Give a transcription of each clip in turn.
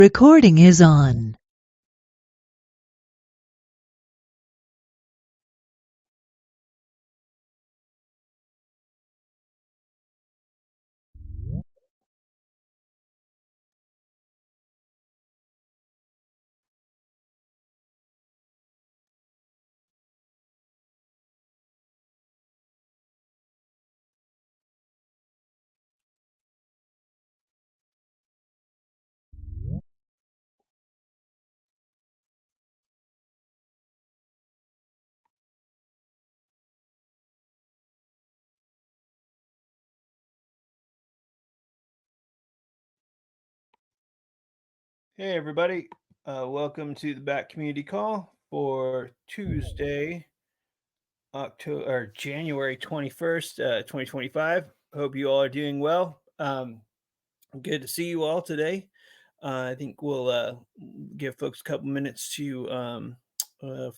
Recording is on. Hey everybody, welcome to the Bat Community Call for Tuesday, October or January 21st, 2025. Hope you all are doing well. Good to see you all today. I think we'll give folks a couple minutes to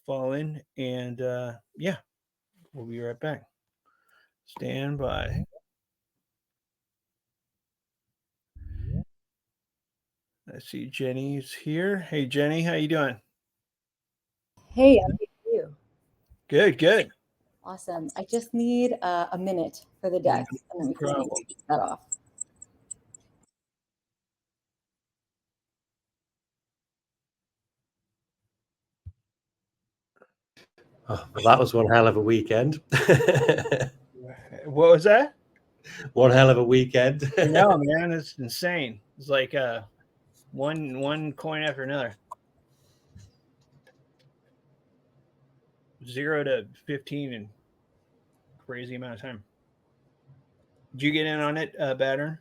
fall in, and yeah, we'll be right back. Stand by. I see Jenny's here. Hey Jenny, how you doing? Hey, I'm good for you. Good, good. Awesome. I just need a minute for the deck, and then we can Problem. take that off. Oh, well, that was one hell of a weekend. What was that? One hell of a weekend. I know, man. It's insane. It's like one coin after another. 0 to 15 in crazy amount of time. Did you get in on it, Batter?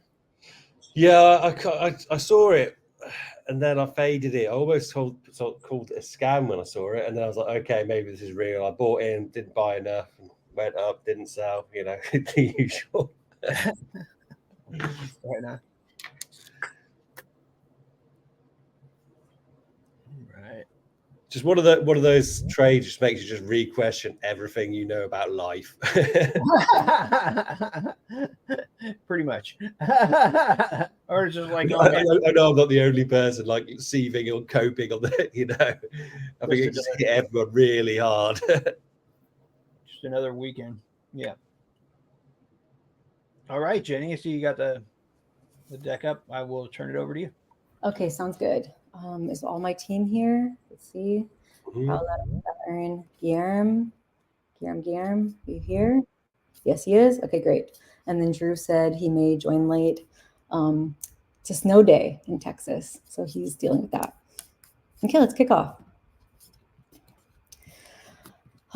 Yeah, I saw it, and then I faded it. I almost called it a scam when I saw it, and then I was like, okay, maybe this is real. I bought in, didn't buy enough, went up, didn't sell. You know, the usual. Right now. Right. Just one of those trades just makes you just re-question everything you know about life. Pretty much. Or it's just like, I oh man, know I'm not the only person like seething or coping on the, I think it just hit everyone really hard. just another weekend. Yeah. All right, Jenny. I see you got the deck up. I will turn it over to you. Okay, sounds good. Is all my team here? Let's see. Paula, Erin, Guillermo, are you here? Yes, he is. Okay, great. And then Drew said he may join late. It's a snow day in Texas, so he's dealing with that. Okay, let's kick off.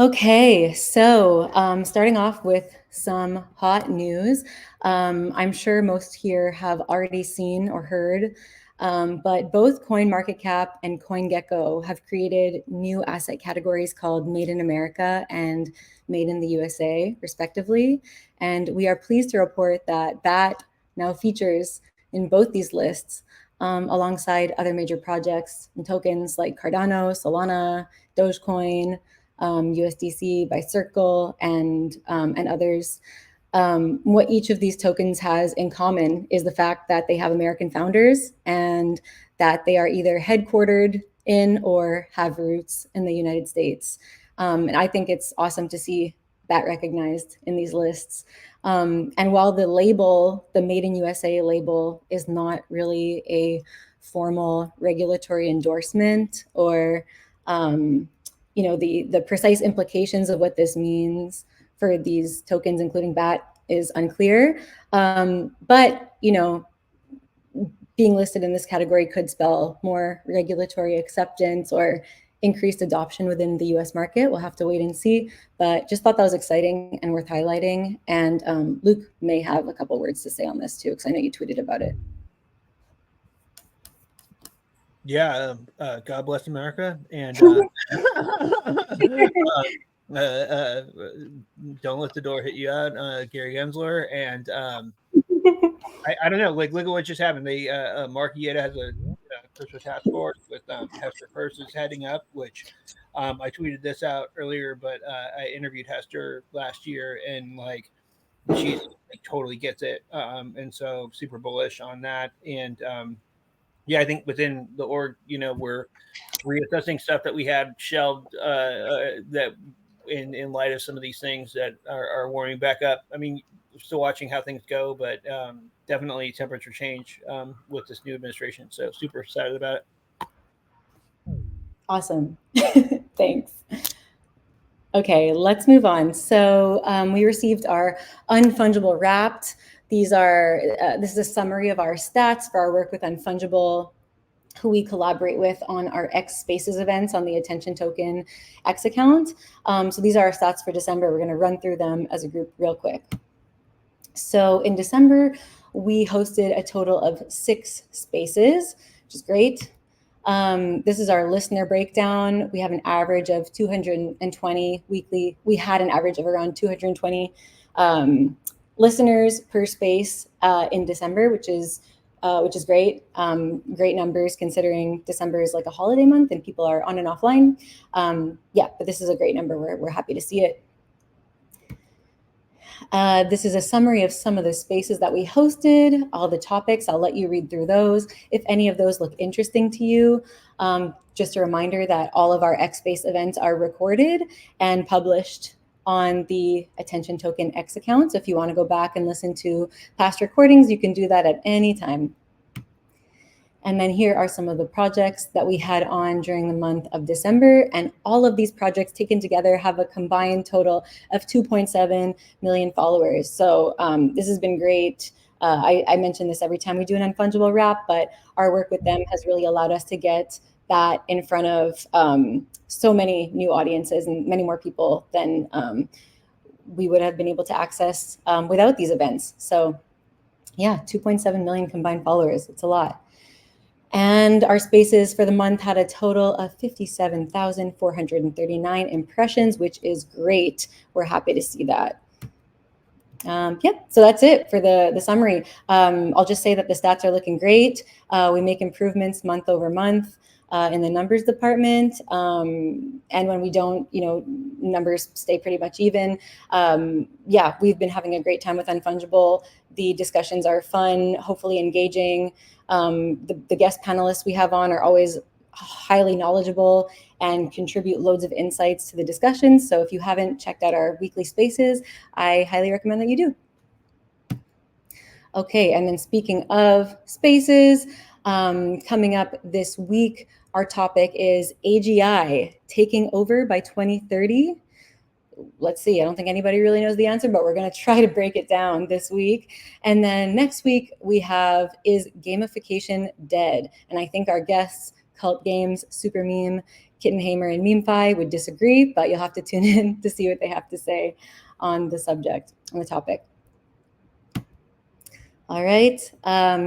Okay, so starting off with some hot news. I'm sure most here have already seen or heard, but both CoinMarketCap and CoinGecko have created new asset categories called Made in America and Made in the USA, respectively. And we are pleased to report that BAT now features in both these lists alongside other major projects and tokens like Cardano, Solana, Dogecoin, USDC by Circle, and others. What each of these tokens has in common is the fact that they have American founders and that they are either headquartered in or have roots in the United States. And I think it's awesome to see that recognized in these lists. And while the label, the Made in USA label, is not really a formal regulatory endorsement or the precise implications of what this means for these tokens, including BAT, is unclear. But being listed in this category could spell more regulatory acceptance or increased adoption within the US market. We'll have to wait and see, but just thought that was exciting and worth highlighting. And Luke may have a couple words to say on this too, because I know you tweeted about it. Yeah, God bless America, and don't let the door hit you out, Gary Gensler, and I don't know, like look at what just happened. They Mark Yeda has a crypto task force with Hester First is heading up, which I tweeted this out earlier, but I interviewed Hester last year, and like she like, totally gets it, and so super bullish on that, and yeah, I think within the org, we're reassessing stuff that we had shelved that in light of some of these things that are warming back up. I mean, we're still watching how things go, but definitely temperature change with this new administration. So super excited about it. Awesome. Thanks. Okay, let's move on. So we received our Unfungible Wrapped. This is a summary of our stats for our work with Unfungible, who we collaborate with on our X Spaces events on the Attention Token X account. So these are our stats for December. We're going to run through them as a group real quick. So in December, we hosted a total of 6 spaces, which is great. This is our listener breakdown. We have an average of 220 weekly. We had an average of around 220 listeners per space in December, which is great. Great numbers considering December is like a holiday month and people are on and offline. Yeah, but this is a great number. We're happy to see it. This is a summary of some of the spaces that we hosted, all the topics. I'll let you read through those. If any of those look interesting to you, just a reminder that all of our X-Space events are recorded and published on the Attention Token X account. So if you want to go back and listen to past recordings, you can do that at any time. And then here are some of the projects that we had on during the month of December. And all of these projects taken together have a combined total of 2.7 million followers. So this has been great. I mention this every time we do an Unfungible Wrap, but our work with them has really allowed us to get that in front of so many new audiences and many more people than we would have been able to access without these events. So yeah, 2.7 million combined followers. It's a lot. And our spaces for the month had a total of 57,439 impressions, which is great. We're happy to see that. Yep, so that's it for the summary. I'll just say that the stats are looking great. We make improvements month over month in the numbers department. And when we don't, numbers stay pretty much even. Yeah, we've been having a great time with Unfungible. The discussions are fun, hopefully engaging. The guest panelists we have on are always highly knowledgeable and contribute loads of insights to the discussions. So if you haven't checked out our weekly spaces, I highly recommend that you do. Okay, and then speaking of spaces, coming up this week, our topic is AGI taking over by 2030. Let's see, I don't think anybody really knows the answer, but we're going to try to break it down this week. And then next week we have, is gamification dead? And I think our guests, Cult Games, Super Meme, Kittenhamer, and MemeFi would disagree, but you'll have to tune in to see what they have to say on the subject, on the topic. All right,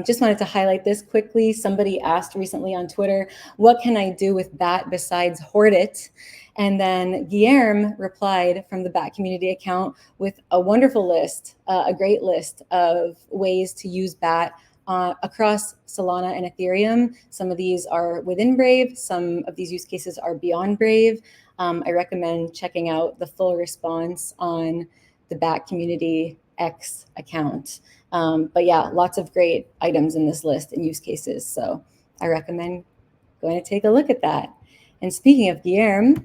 just wanted to highlight this quickly. Somebody asked recently on Twitter, what can I do with BAT besides hoard it? And then Guillermo replied from the BAT community account with a wonderful list, a great list of ways to use BAT across Solana and Ethereum. Some of these are within Brave. Some of these use cases are beyond Brave. I recommend checking out the full response on the BAT community X account. But yeah, lots of great items in this list and use cases. So I recommend going to take a look at that. And speaking of Guillermo,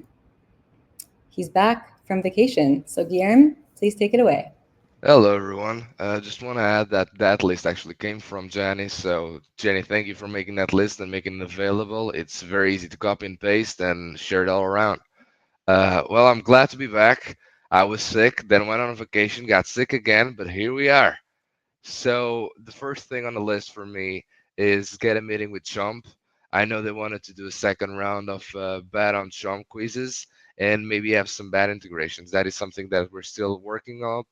he's back from vacation. So Guillermo, please take it away. Hello, everyone. Just want to add that list actually came from Jenny. So, Jenny, thank you for making that list and making it available. It's very easy to copy and paste and share it all around. Well, I'm glad to be back. I was sick, then went on vacation, got sick again, but here we are. So, the first thing on the list for me is get a meeting with Chomp. I know they wanted to do a second round of BAT on Chomp quizzes and maybe have some BAT integrations. That is something that we're still working on.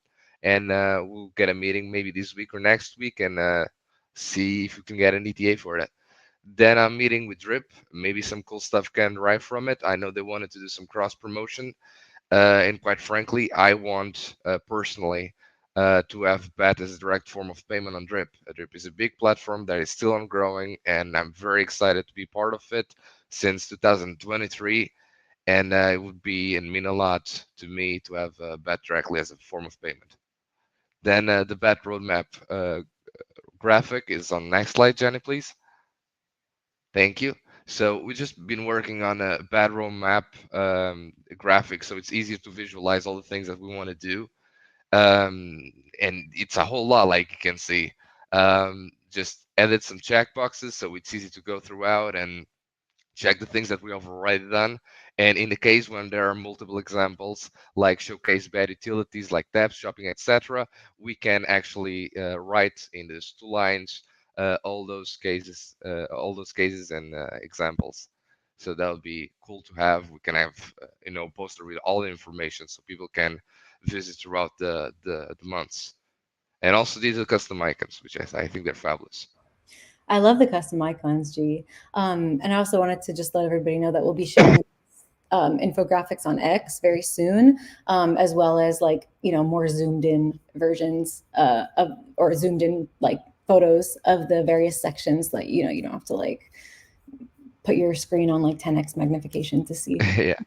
And we'll get a meeting maybe this week or next week and see if we can get an ETA for that. Then I'm meeting with Drip. Maybe some cool stuff can derive from it. I know they wanted to do some cross promotion. And quite frankly, I want personally to have BAT as a direct form of payment on Drip. Drip is a big platform that is still on growing, and I'm very excited to be part of it since 2023. And it would be and mean a lot to me to have BAT directly as a form of payment. Then the BAT roadmap graphic is on next slide, Jenny, please. Thank you. So we've just been working on a bad roadmap graphic, so it's easier to visualize all the things that we want to do. And it's a whole lot, like you can see. Just edit some checkboxes so it's easy to go throughout and check the things that we have already done. And in the case when there are multiple examples, like showcase bad utilities like tabs, shopping, etc., we can actually write in those 2 lines all those cases and examples. So that would be cool to have. We can have poster with all the information so people can visit throughout the months. And also these are custom icons, which I think they're fabulous. I love the custom icons, G. And I also wanted to just let everybody know that we'll be sharing infographics on X very soon, as well as more zoomed in versions or zoomed in photos of the various sections. You don't have to put your screen on 10x magnification to see. Yeah.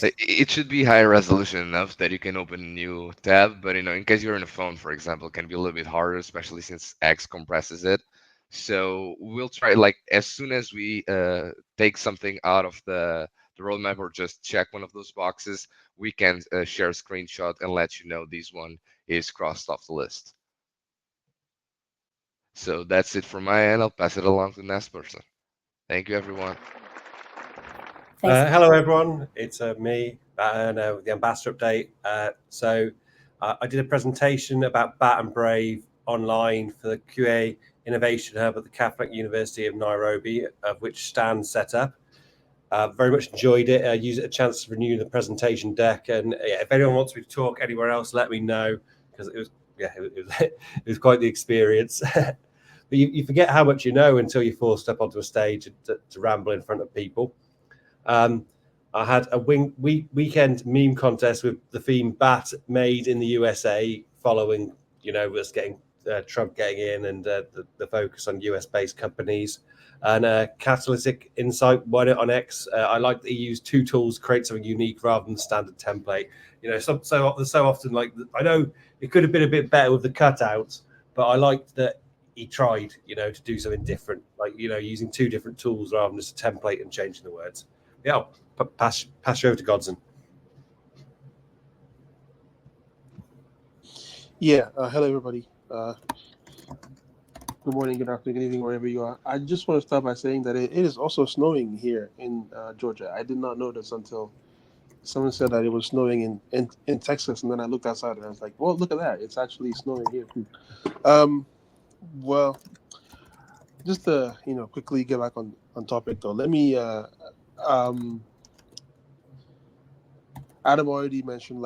It should be high resolution enough that you can open a new tab, but in case you're on a phone, for example, it can be a little bit harder, especially since X compresses it. So we'll try, as soon as we take something out of the roadmap or just check one of those boxes, we can share a screenshot and let you know this one is crossed off the list. So that's it from my end. I'll pass it along to the next person. Thank you, everyone. Hello, everyone. It's me, the Ambassador Update. So I did a presentation about BAT and Brave online for the QA Innovation Hub at the Catholic University of Nairobi, of which Stan set up. Very much enjoyed it. I used it a chance to renew the presentation deck. And if anyone wants me to talk anywhere else, let me know, because it was quite the experience. But you forget how much you know until you're forced up onto a stage to ramble in front of people. I had a weekend meme contest with the theme BAT made in the USA, following us getting Trump getting in and the focus on US-based companies. And Catalytic Insight won it on X. I like that he used 2 tools to create something unique rather than the standard template. So often, I know it could have been a bit better with the cutouts, but I liked that he tried, to do something different, using 2 different tools rather than just a template and changing the words. Yeah, I'll pass you over to Godson. Yeah, hello everybody. Good morning, good afternoon, good evening, wherever you are. I just want to start by saying that it is also snowing here in Georgia. I did not know this until someone said that it was snowing in Texas, and then I looked outside and I was like, well, look at that. It's actually snowing here too. Well, just to quickly get back on topic though, let me Adam already mentioned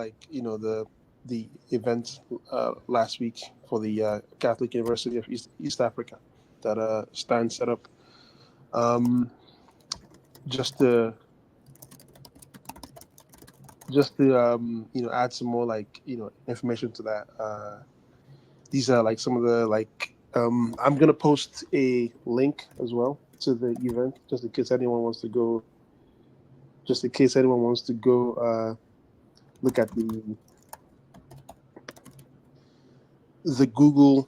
the event last week for the Catholic University of East Africa that Stan set up. Just to add some more information to that. These are some of the I'm gonna post a link as well to the event just in case anyone wants to go. Look at the Google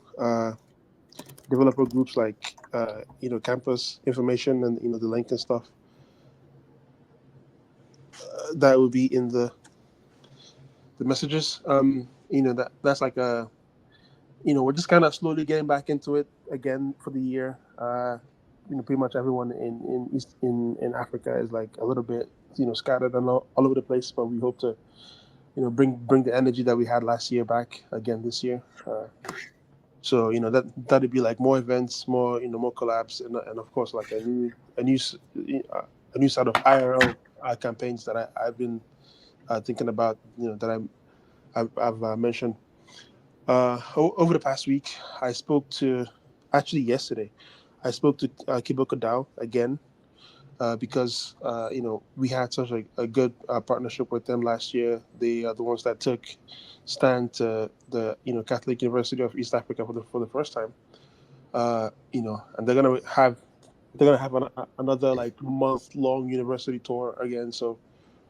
developer groups campus information and the link and stuff. That would be in the messages. That's we're just kind of slowly getting back into it again for the year. Pretty much everyone in Africa is a little bit scattered and all over the place, but we hope to bring the energy that we had last year back again this year. So that'd be more events, more more collabs, and of course a new set of IRL campaigns that I've been thinking about. That I've mentioned over the past week. Yesterday I spoke to Kiboko DAO again. Because we had such a good partnership with them last year. They are the ones that took Stan to the Catholic University of East Africa for the first time. And they're gonna have another month-long university tour again. So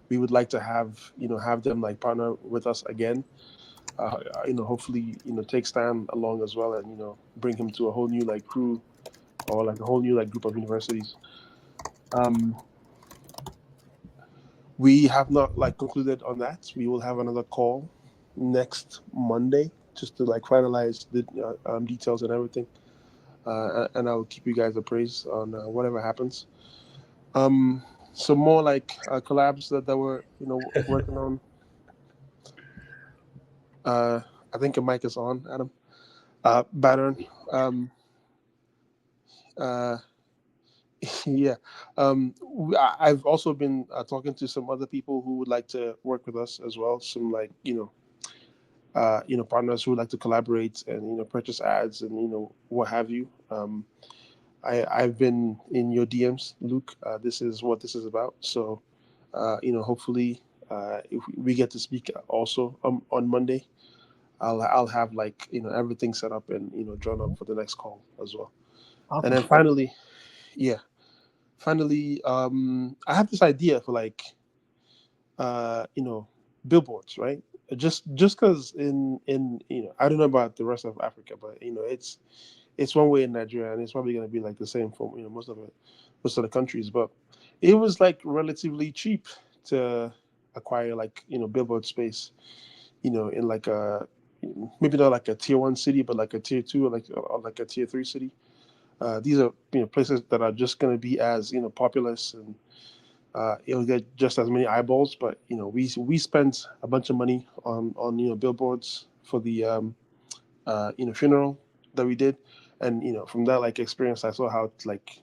we would like to have them partner with us again. Hopefully take Stan along as well and bring him to a whole new crew or a whole new group of universities. Um, we have not like concluded on that. We will have another call next Monday just to like finalize the details and everything. And I will keep you guys appraised on whatever happens. Some more like collabs that we're working on. I think your mic is on, Adam. Battern. Uh, yeah. I've also been talking to some other people who would like to work with us as well. Some like partners who would like to collaborate and purchase ads and what have you. I've been in your DMs, Luke. This is what this is about. So, hopefully, if we get to speak also on Monday, I'll have like everything set up and drawn up for the next call as well. Awesome. And then finally, I have this idea for like billboards, right? Just because in I don't know about the rest of Africa, but it's one way in Nigeria, and it's probably going to be like the same for most of the countries. But it was like relatively cheap to acquire like billboard space, in like a maybe not like a tier 1 city, but like a tier 2 or like a tier 3 city. These are places that are just going to be as populous, and it'll get just as many eyeballs. But we spent a bunch of money on billboards for the funeral that we did, and from that like experience, I saw how it's like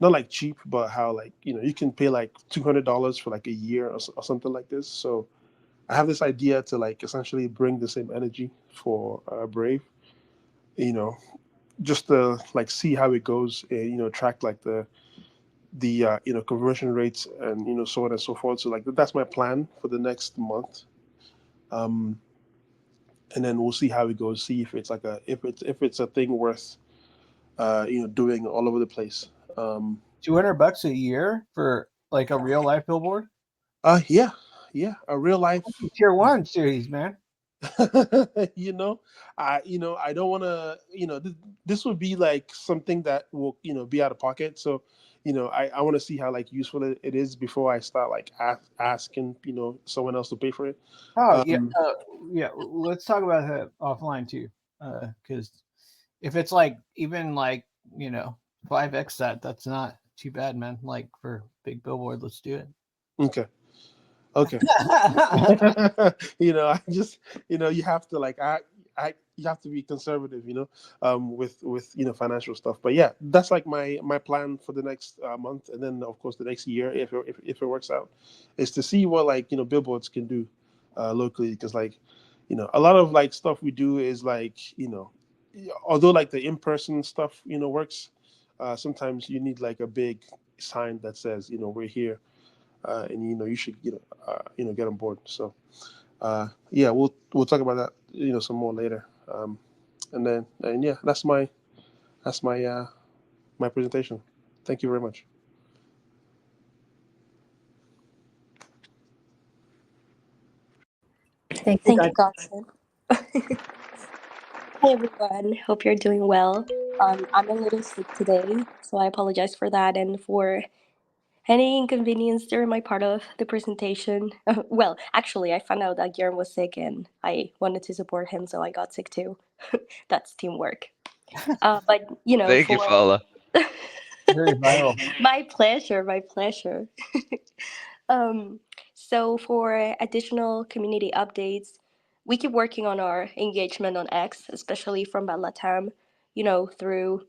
not like cheap, but how like you can pay like $200 for like a year or something like this. So I have this idea to like essentially bring the same energy for Brave, just to like see how it goes, and track like the conversion rates and so on and so forth. So like that's my plan for the next month. Um, and then we'll see how it goes. See if it's like if it's a thing worth doing all over the place. $200 a year for like a real life billboard? Yeah, a real life. Tier 1 series, man. I don't want to. This would be like something that will be out of pocket. So, I want to see how like useful it is before I start like asking someone else to pay for it. Oh yeah, Um, yeah. Let's talk about that offline too, because if it's like even like 5x that's not too bad, man. Like for big billboard, let's do it. okay. I just you have to like you have to be conservative, with financial stuff. But yeah, that's like my plan for the next month, and then of course the next year, if it works out, is to see what like billboards can do locally, because like a lot of like stuff we do is like although like the in-person stuff works, sometimes you need like a big sign that says we're here, and you should get on board. So yeah, we'll talk about that some more later. And yeah, that's my my presentation. Thank you very much. Thank you, Thank you, God. Godson. Hi, everyone. Hope you're doing well. I'm a little sick today, so I apologize for that and for any inconvenience during my part of the presentation. Well, actually, I found out that Guillermo was sick and I wanted to support him, so I got sick too. That's teamwork. But, Thank you, Fala. Very viral. My pleasure, my pleasure. Um, so for additional community updates, we keep working on our engagement on X, especially from Bad Latam, through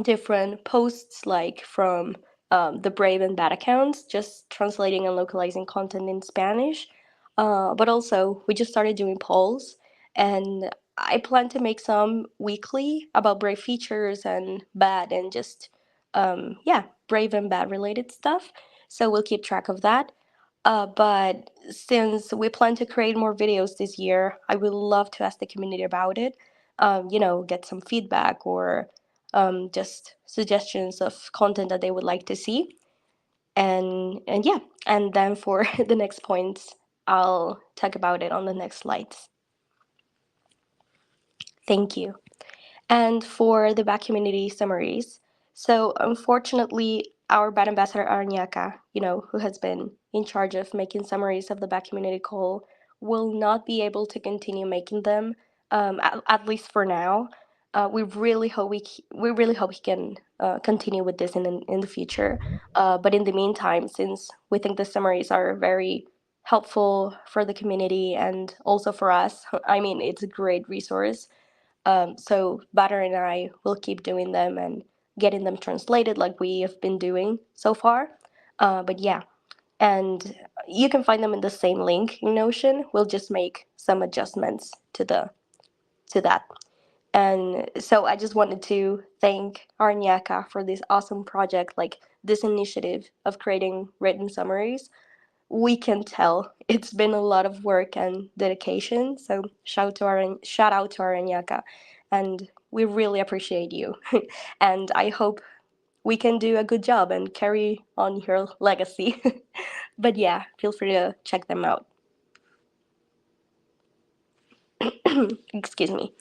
different posts like from the Brave and Bad accounts, just translating and localizing content in Spanish. But also, we just started doing polls, and I plan to make some weekly about Brave features and Bad and just, yeah, Brave and Bad related stuff. So we'll keep track of that. But since we plan to create more videos this year, I would love to ask the community about it. Get some feedback or just suggestions of content that they would like to see. And yeah, and then for the next points, I'll talk about it on the next slides. Thank you. And for the back community summaries, so unfortunately, our Bat Ambassador Aranyaka, who has been in charge of making summaries of the Bat Community Call, will not be able to continue making them, at least for now. We really hope he can continue with this in the future. But in the meantime, since we think the summaries are very helpful for the community and also for us, I mean, it's a great resource. So Batter and I will keep doing them and getting them translated like we have been doing so far. But yeah, and you can find them in the same link in Notion. We'll just make some adjustments to that. And so I just wanted to thank Arnyaka for this awesome project, like this initiative of creating written summaries. We can tell it's been a lot of work and dedication. So shout out to Aranyaka, and we really appreciate you. And I hope we can do a good job and carry on your legacy. But yeah, feel free to check them out. Excuse me.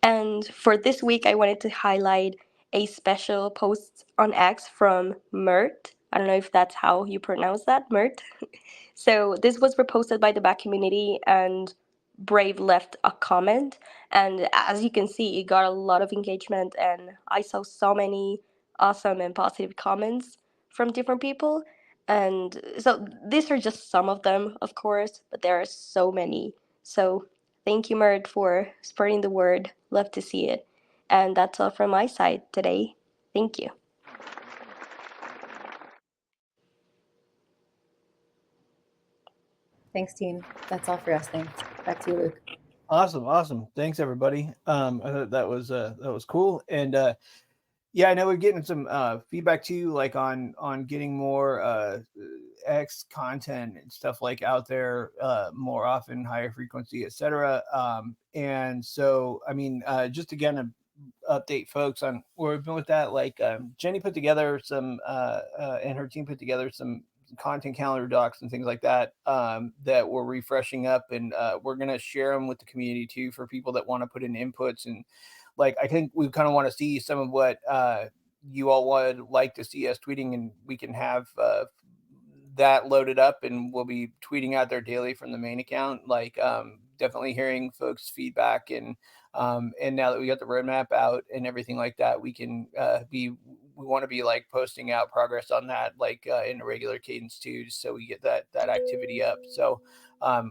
And for this week, I wanted to highlight a special post on X from Mert. I don't know if that's how you pronounce that, Mert. So this was reposted by the Bat community, and Brave left a comment. And as you can see, it got a lot of engagement, and I saw so many awesome and positive comments from different people. And so these are just some of them, of course, but there are so many. So thank you, Mert, for spreading the word. Love to see it. And that's all from my side today. Thank you. Thanks, team. That's all for us. Thanks. Back to you, Luke. Awesome. Thanks, everybody. I thought that was cool. And yeah, I know we're getting some feedback too, like on getting more X content and stuff like out there more often, higher frequency, etc. And so, I mean, just again to update folks on where we've been with that. Like Jenny put together some, and her team put together some content calendar docs and things like that that we're refreshing up, and we're gonna share them with the community too for people that want to put in inputs. And like, I think we kind of want to see some of what you all would like to see us tweeting, and we can have that loaded up, and we'll be tweeting out there daily from the main account. Like definitely hearing folks' feedback, and now that we got the roadmap out and everything like that, we can we want to be like posting out progress on that, like in a regular cadence too, just so we get that activity up. So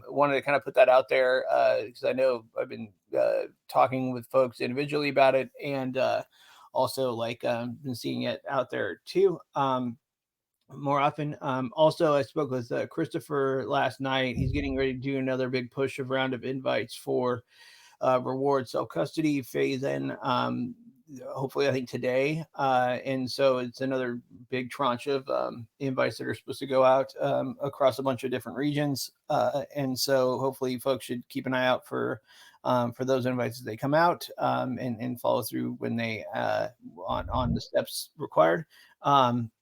wanted to kind of put that out there because I know I've been talking with folks individually about it, and also like been seeing it out there too more often. Also, I spoke with Christopher last night. He's getting ready to do another big push of round of invites for reward self-custody phase in, hopefully I think today. And so it's another big tranche of invites that are supposed to go out across a bunch of different regions. And so hopefully folks should keep an eye out for those invites as they come out, and follow through when they on the steps required.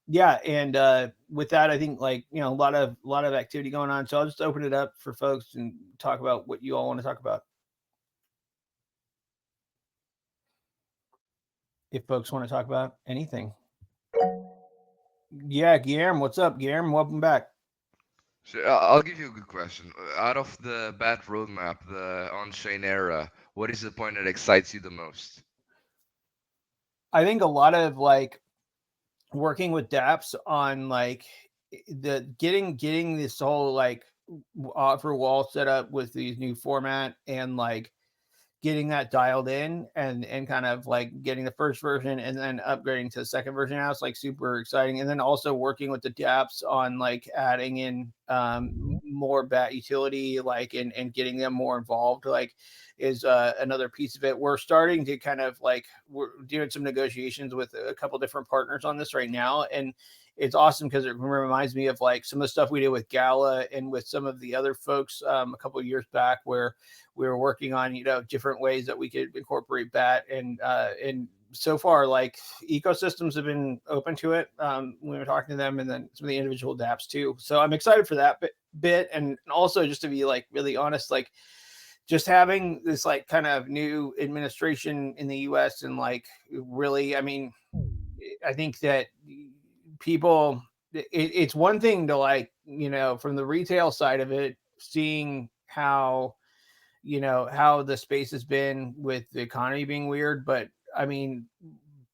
Yeah, and with that, I think like a lot of activity going on. So I'll just open it up for folks and talk about what you all want to talk about. If folks want to talk about anything. Yeah, Guillermo, what's up, Guillermo? Welcome back. Sure, I'll give you a good question. Out of the BAT roadmap, the on-chain era, what is the point that excites you the most? I think a lot of like working with dApps on like the getting this whole like offer wall set up with these new format, and like getting that dialed in, and kind of like getting the first version and then upgrading to the second version now. It's like super exciting. And then also working with the dApps on like adding in more BAT utility, like and getting them more involved, like is another piece of it. We're starting to kind of like, we're doing some negotiations with a couple different partners on this right now, and it's awesome because it reminds me of like some of the stuff we did with Gala and with some of the other folks a couple of years back, where we were working on different ways that we could incorporate BAT, and so far like ecosystems have been open to it when we were talking to them, and then some of the individual dApps too. So I'm excited for that bit, and also just to be like really honest, like just having this like kind of new administration in the US, and like really, I mean, I think that people, it's one thing to like, you know, from the retail side of it, seeing how, you know, how the space has been with the economy being weird. But I mean,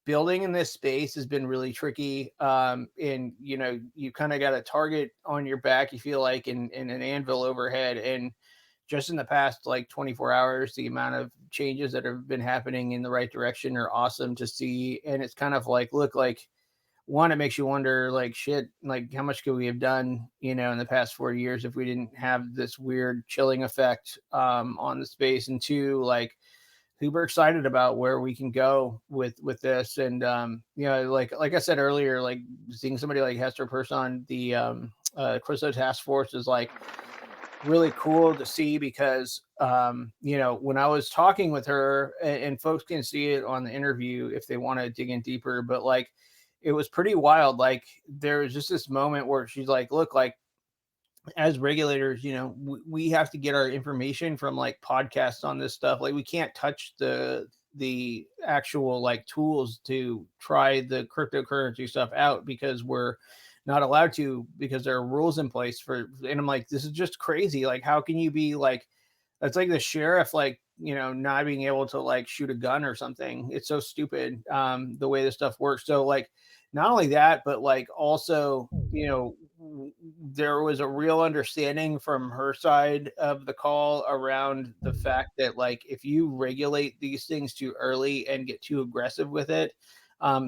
building in this space has been really tricky. And, you know, you kind of got a target on your back, you feel like, in an anvil overhead. And just in the past like 24 hours, the amount of changes that have been happening in the right direction are awesome to see. And it's kind of like, look, like, one, it makes you wonder, like, shit, like, how much could we have done, you know, in the past 40 years if we didn't have this weird chilling effect on the space? And two, like, super excited about where we can go with this. And you know, like I said earlier, like seeing somebody like Hester Peirce on the Crystal Task Force is like really cool to see, because you know, when I was talking with her, and folks can see it on the interview if they want to dig in deeper, but like it was pretty wild. Like there was just this moment where she's like, look, like, as regulators, you know, we have to get our information from like podcasts on this stuff. Like we can't touch the actual like tools to try the cryptocurrency stuff out, because we're not allowed to, because there are rules in place for. And I'm like, this is just crazy. Like, how can you be like, it's like the sheriff, like, you know, not being able to like shoot a gun or something. It's so stupid, the way this stuff works. So like, not only that, but like also, you know, there was a real understanding from her side of the call around the fact that like, if you regulate these things too early and get too aggressive with it,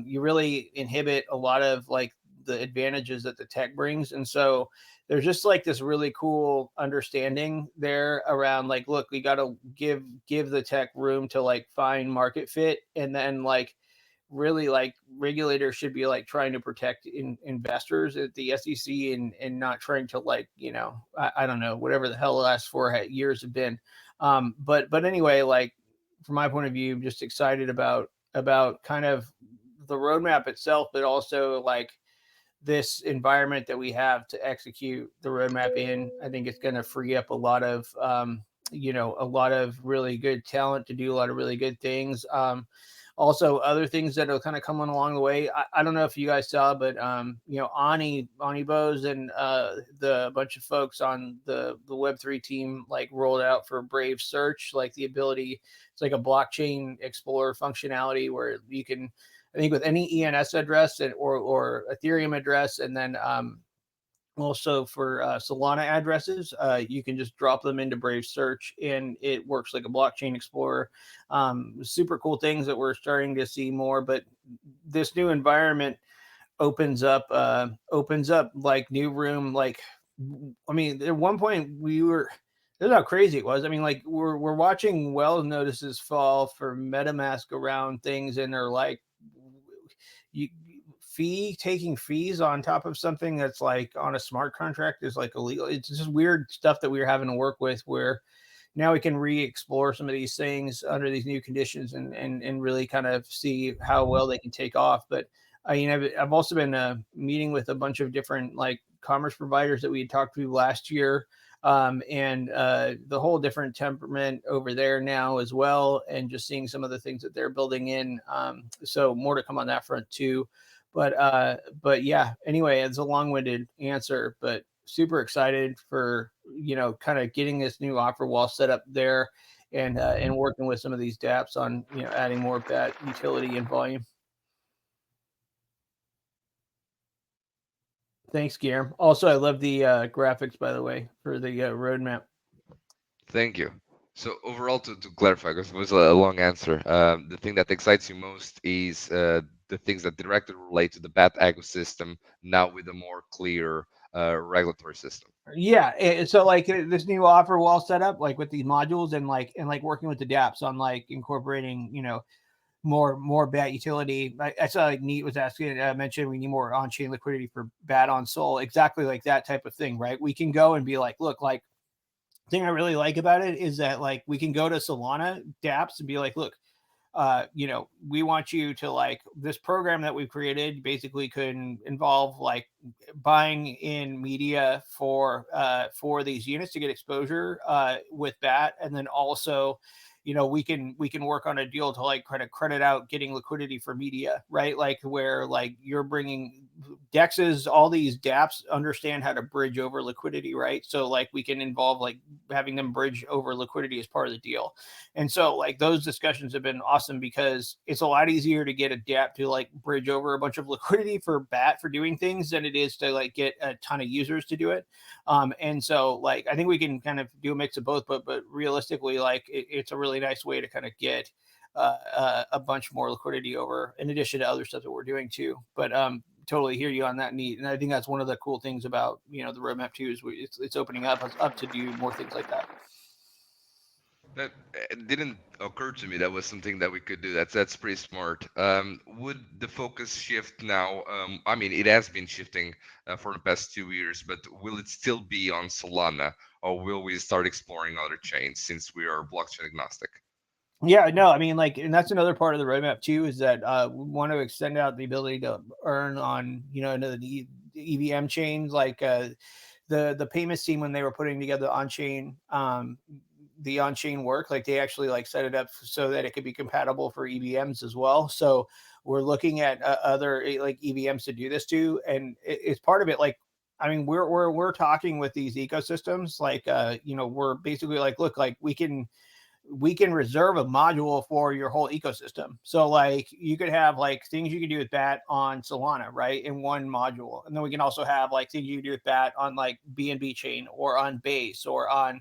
you really inhibit a lot of like the advantages that the tech brings. And so there's just like this really cool understanding there around like, look, we got to give the tech room to like find market fit. And then like, really, like, regulators should be like trying to protect investors at the SEC, and not trying to like, you know, I don't know, whatever the hell the last 4 years have been. But anyway, like from my point of view, I'm just excited about kind of the roadmap itself, but also like this environment that we have to execute the roadmap in. I think it's going to free up a lot of, you know, a lot of really good talent to do a lot of really good things. Also, other things that are kind of coming along the way. I don't know if you guys saw, but you know, Ani Bose and the bunch of folks on the Web3 team like rolled out for Brave Search, like the ability. It's like a blockchain explorer functionality where you can, I think, with any ENS address or Ethereum address, and then also for Solana addresses, you can just drop them into Brave Search, and it works like a blockchain explorer. Super cool things that we're starting to see more. But this new environment opens up like new room. Like, I mean, at one point we were. This is how crazy it was. I mean, like we're watching Wells notices fall for MetaMask around things, and they're like, you taking fees on top of something that's like on a smart contract is like illegal. It's just weird stuff that we were having to work with, where now we can re-explore some of these things under these new conditions, and really kind of see how well they can take off. But you know, I've also been meeting with a bunch of different like commerce providers that we had talked to last year, and the whole different temperament over there now as well, and just seeing some of the things that they're building in. So more to come on that front too. But yeah, anyway, it's a long-winded answer, but super excited for, you know, kind of getting this new offer wall set up there, and working with some of these dApps on, you know, adding more BAT utility and volume. Thanks, Guillermo. Also, I love the graphics, by the way, for the roadmap. Thank you. So overall, to clarify, because it was a long answer, the thing that excites you most is the things that directly relate to the BAT ecosystem, now with a more clear regulatory system. Yeah, so like this new offer wall setup, like with these modules, and like working with the dApps on like incorporating, you know, more BAT utility. I saw like Neat was asking, mentioned we need more on-chain liquidity for BAT on Sol. Exactly like that type of thing, right? We can go and be like, look, like, thing I really like about it is that like we can go to Solana dApps and be like, look, you know, we want you to like, this program that we've created basically could involve like buying in media for these units to get exposure with BAT, and then also, we can work on a deal to like kind of credit out getting liquidity for media, right? Like where like you're bringing DEXs, all these dApps understand how to bridge over liquidity, right? So like we can involve like having them bridge over liquidity as part of the deal. And so like those discussions have been awesome because it's a lot easier to get a dApp to like bridge over a bunch of liquidity for BAT for doing things than it is to like get a ton of users to do it. And so like I think we can kind of do a mix of both, but realistically, like it's a really nice way to kind of get a bunch more liquidity over, in addition to other stuff that we're doing too. But totally hear you on that need, and I think that's one of the cool things about the roadmap too is it's opening up to do more things like that. That it didn't occur to me that was something that we could do. That's pretty smart. Would the focus shift now? I mean, it has been shifting for the past 2 years, but will it still be on Solana, or will we start exploring other chains since we are blockchain agnostic? Yeah, no, I mean, like, and that's another part of the roadmap too, is that we want to extend out the ability to earn on, the EVM chains, like the payments team when they were putting together the on-chain work, like they actually like set it up so that it could be compatible for EVMs as well. So we're looking at other like EVMs to do this too, and it's part of it. Like, I mean, we're talking with these ecosystems, like we're basically like, look, like we can reserve a module for your whole ecosystem. So like you could have like things you can do with BAT on Solana, right, in one module. And then we can also have like things you can do with BAT on like BNB chain or on Base or on,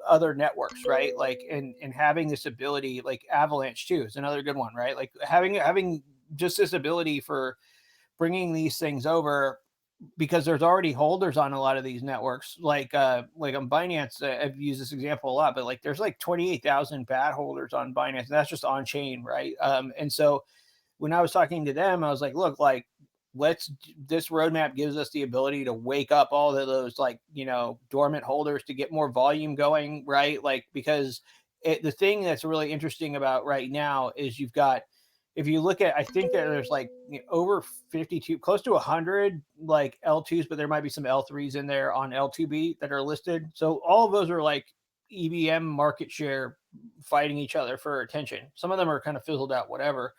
other networks, right? Like, and having this ability, like Avalanche too is another good one, right? Like having just this ability for bringing these things over, because there's already holders on a lot of these networks, like on Binance. I've used this example a lot, but like there's like 28,000 BAT holders on Binance, and that's just on chain, right? And so when I was talking to them, I was like, look, like this roadmap gives us the ability to wake up all of those like dormant holders to get more volume going, right? Like because the thing that's really interesting about right now is you've got, if you look at, I think that there's like over 52, close to 100 like L2s, but there might be some L3s in there on L2B that are listed. So all of those are like EVM market share fighting each other for attention. Some of them are kind of fizzled out, whatever.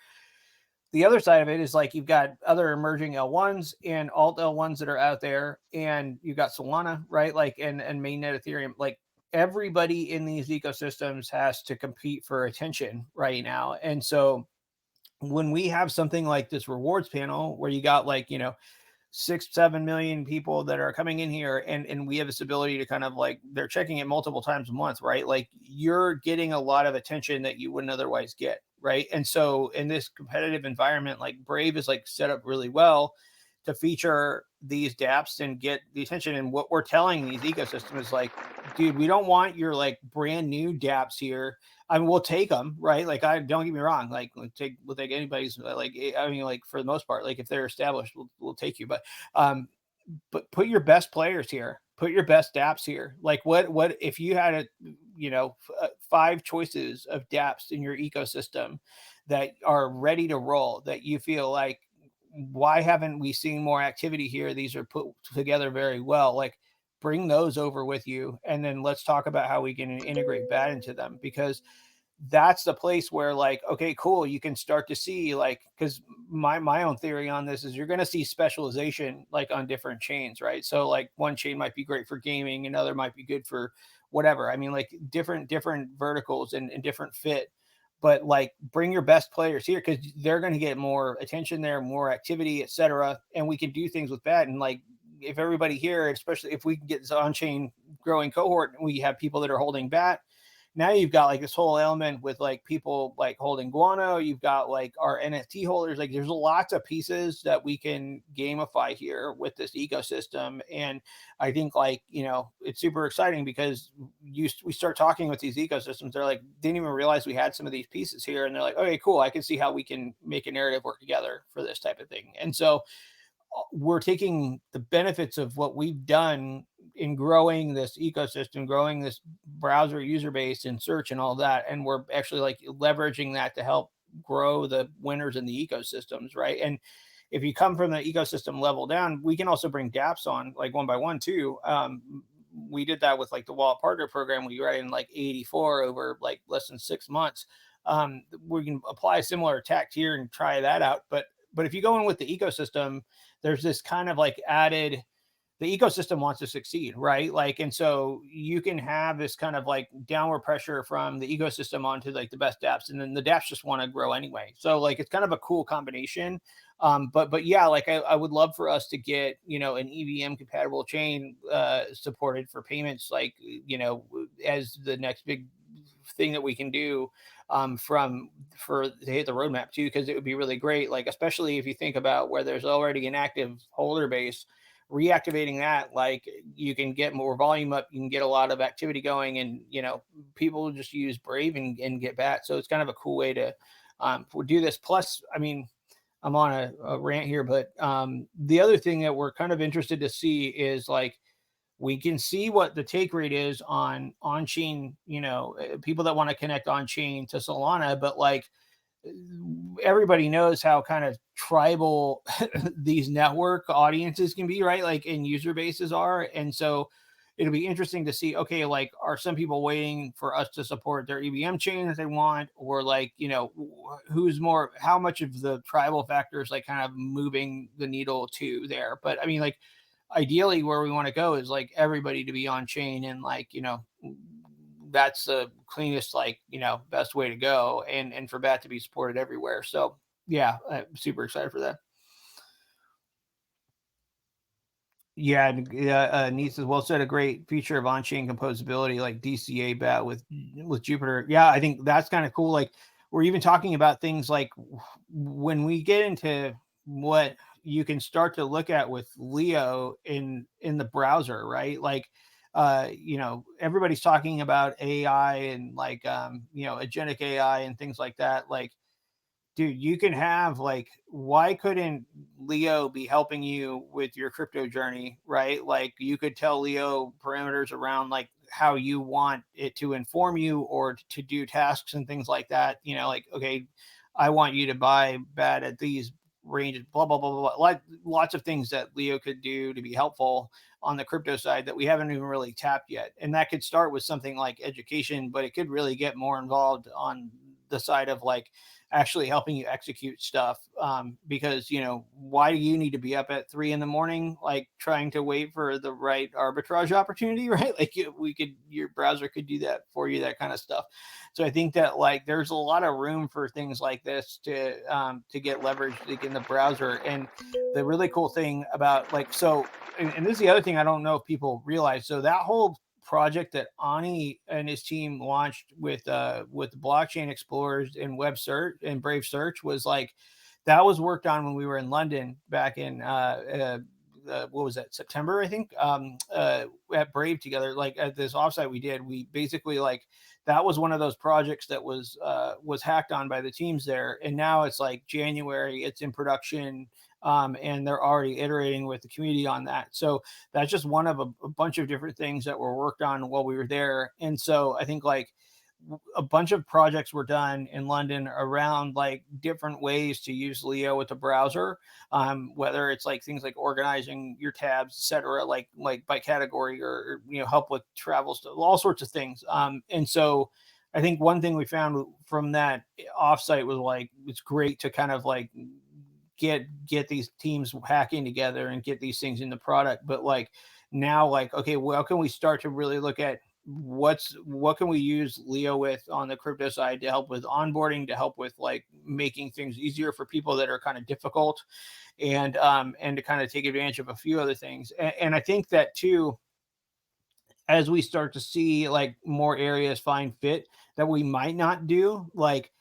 The other side of it is like you've got other emerging L1s and alt L1s that are out there, and you've got Solana, right? Like and mainnet Ethereum. Like everybody in these ecosystems has to compete for attention right now. And so when we have something like this rewards panel where you got like 6-7 million people that are coming in here, and we have this ability to kind of like, they're checking it multiple times a month, right? Like you're getting a lot of attention that you wouldn't otherwise get, right? And so in this competitive environment, like Brave is like set up really well to feature these dApps and get the attention. And what we're telling these ecosystems is like, dude, we don't want your like brand new dApps here. I mean, we'll take them, right? Like, don't get me wrong. Like, we'll take anybody's. Like, I mean, like for the most part, like if they're established, we'll take you. But put your best players here. Put your best dApps here. Like, what if you had 5 choices of dApps in your ecosystem that are ready to roll, that you feel like, why haven't we seen more activity here? These are put together very well. Like, bring those over with you, and then let's talk about how we can integrate BAT into them, because that's the place where like, okay, cool, you can start to see like, because my own theory on this is you're going to see specialization like on different chains, right? So like one chain might be great for gaming, another might be good for whatever. I mean, like different verticals and different fit. But like bring your best players here, because they're going to get more attention there, more activity, etc. And we can do things with BAT. And like if everybody here, especially if we can get this on-chain growing cohort, and we have people that are holding BAT, now you've got like this whole element with like people like holding Guano. You've got like our NFT holders. Like there's lots of pieces that we can gamify here with this ecosystem. And I think like, it's super exciting because we start talking with these ecosystems. They're like, didn't even realize we had some of these pieces here. And they're like, okay, cool. I can see how we can make a narrative work together for this type of thing. And so we're taking the benefits of what we've done in growing this ecosystem, growing this browser user base and search and all that. And we're actually like leveraging that to help grow the winners in the ecosystems, right? And if you come from the ecosystem level down, we can also bring dApps on like one by one too. we did that with like the Wallet Partner Program. We ran in like 84 over like less than 6 months. We can apply a similar tact here and try that out. But if you go in with the ecosystem, there's this kind of like added, the ecosystem wants to succeed, right? Like, and so you can have this kind of like downward pressure from the ecosystem onto like the best dApps, and then the dApps just want to grow anyway. So like, it's kind of a cool combination. But yeah, like I would love for us to get, you know, an EVM compatible chain supported for payments, like, you know, as the next big thing that we can do for to hit the roadmap too, because it would be really great. Like, especially if you think about where there's already an active holder base, reactivating that, like, you can get more volume up, you can get a lot of activity going, and, you know, people just use Brave and get back. So it's kind of a cool way to do this. Plus, I mean, I'm on a rant here, but the other thing that we're kind of interested to see is like, we can see what the take rate is on chain, you know, people that want to connect on chain to Solana, but like, everybody knows how kind of tribal these network audiences can be, right? Like, and user bases are. And so it'll be interesting to see, okay, like, are some people waiting for us to support their EVM chain that they want, or like, you know, who's more, how much of the tribal factors like kind of moving the needle to there. But I mean, like, ideally where we want to go is like everybody to be on chain, and like, you know, that's the cleanest, like, you know, best way to go, and for BAT to be supported everywhere. So yeah, I'm super excited for that. Yeah, Neat as well said, a great feature of on-chain composability, like DCA BAT with Jupiter. Yeah, I think that's kind of cool. Like, we're even talking about things like when we get into what you can start to look at with Leo in the browser, right? Like, you know, everybody's talking about AI and like, you know, agentic AI and things like that. Like, dude, you can have like, why couldn't Leo be helping you with your crypto journey, right? Like, you could tell Leo parameters around like how you want it to inform you or to do tasks and things like that. You know, like, okay, I want you to buy BAT at these ranges, blah, blah, blah, blah, blah. Like, lots of things that Leo could do to be helpful on the crypto side that we haven't even really tapped yet. And that could start with something like education, but it could really get more involved on the side of like actually helping you execute stuff. Because, you know, why do you need to be up at 3 a.m, like trying to wait for the right arbitrage opportunity, right? Like, your browser could do that for you, that kind of stuff. So I think that like there's a lot of room for things like this to get leveraged, like, in the browser. And the really cool thing about like, so, and this is the other thing I don't know if people realize. So that whole project that Ani and his team launched with blockchain explorers and web search and Brave Search was like, that was worked on when we were in London back in what was that, September, I think, at Brave together. Like, at this offsite we basically, like, that was one of those projects that was hacked on by the teams there, and now it's like January, it's in production. And they're already iterating with the community on that. So that's just one of a bunch of different things that were worked on while we were there. And so I think like a bunch of projects were done in London around like different ways to use Leo with the browser, whether it's like things like organizing your tabs, etc., like by category, or you know, help with travel stuff, all sorts of things. And so I think one thing we found from that offsite was like, it's great to kind of like get these teams hacking together and get these things in the product. But like now, like, okay, well, can we start to really look at what can we use Leo with on the crypto side to help with onboarding, to help with like making things easier for people that are kind of difficult, and to kind of take advantage of a few other things. And I think that too, as we start to see like more areas find fit that we might not do, like,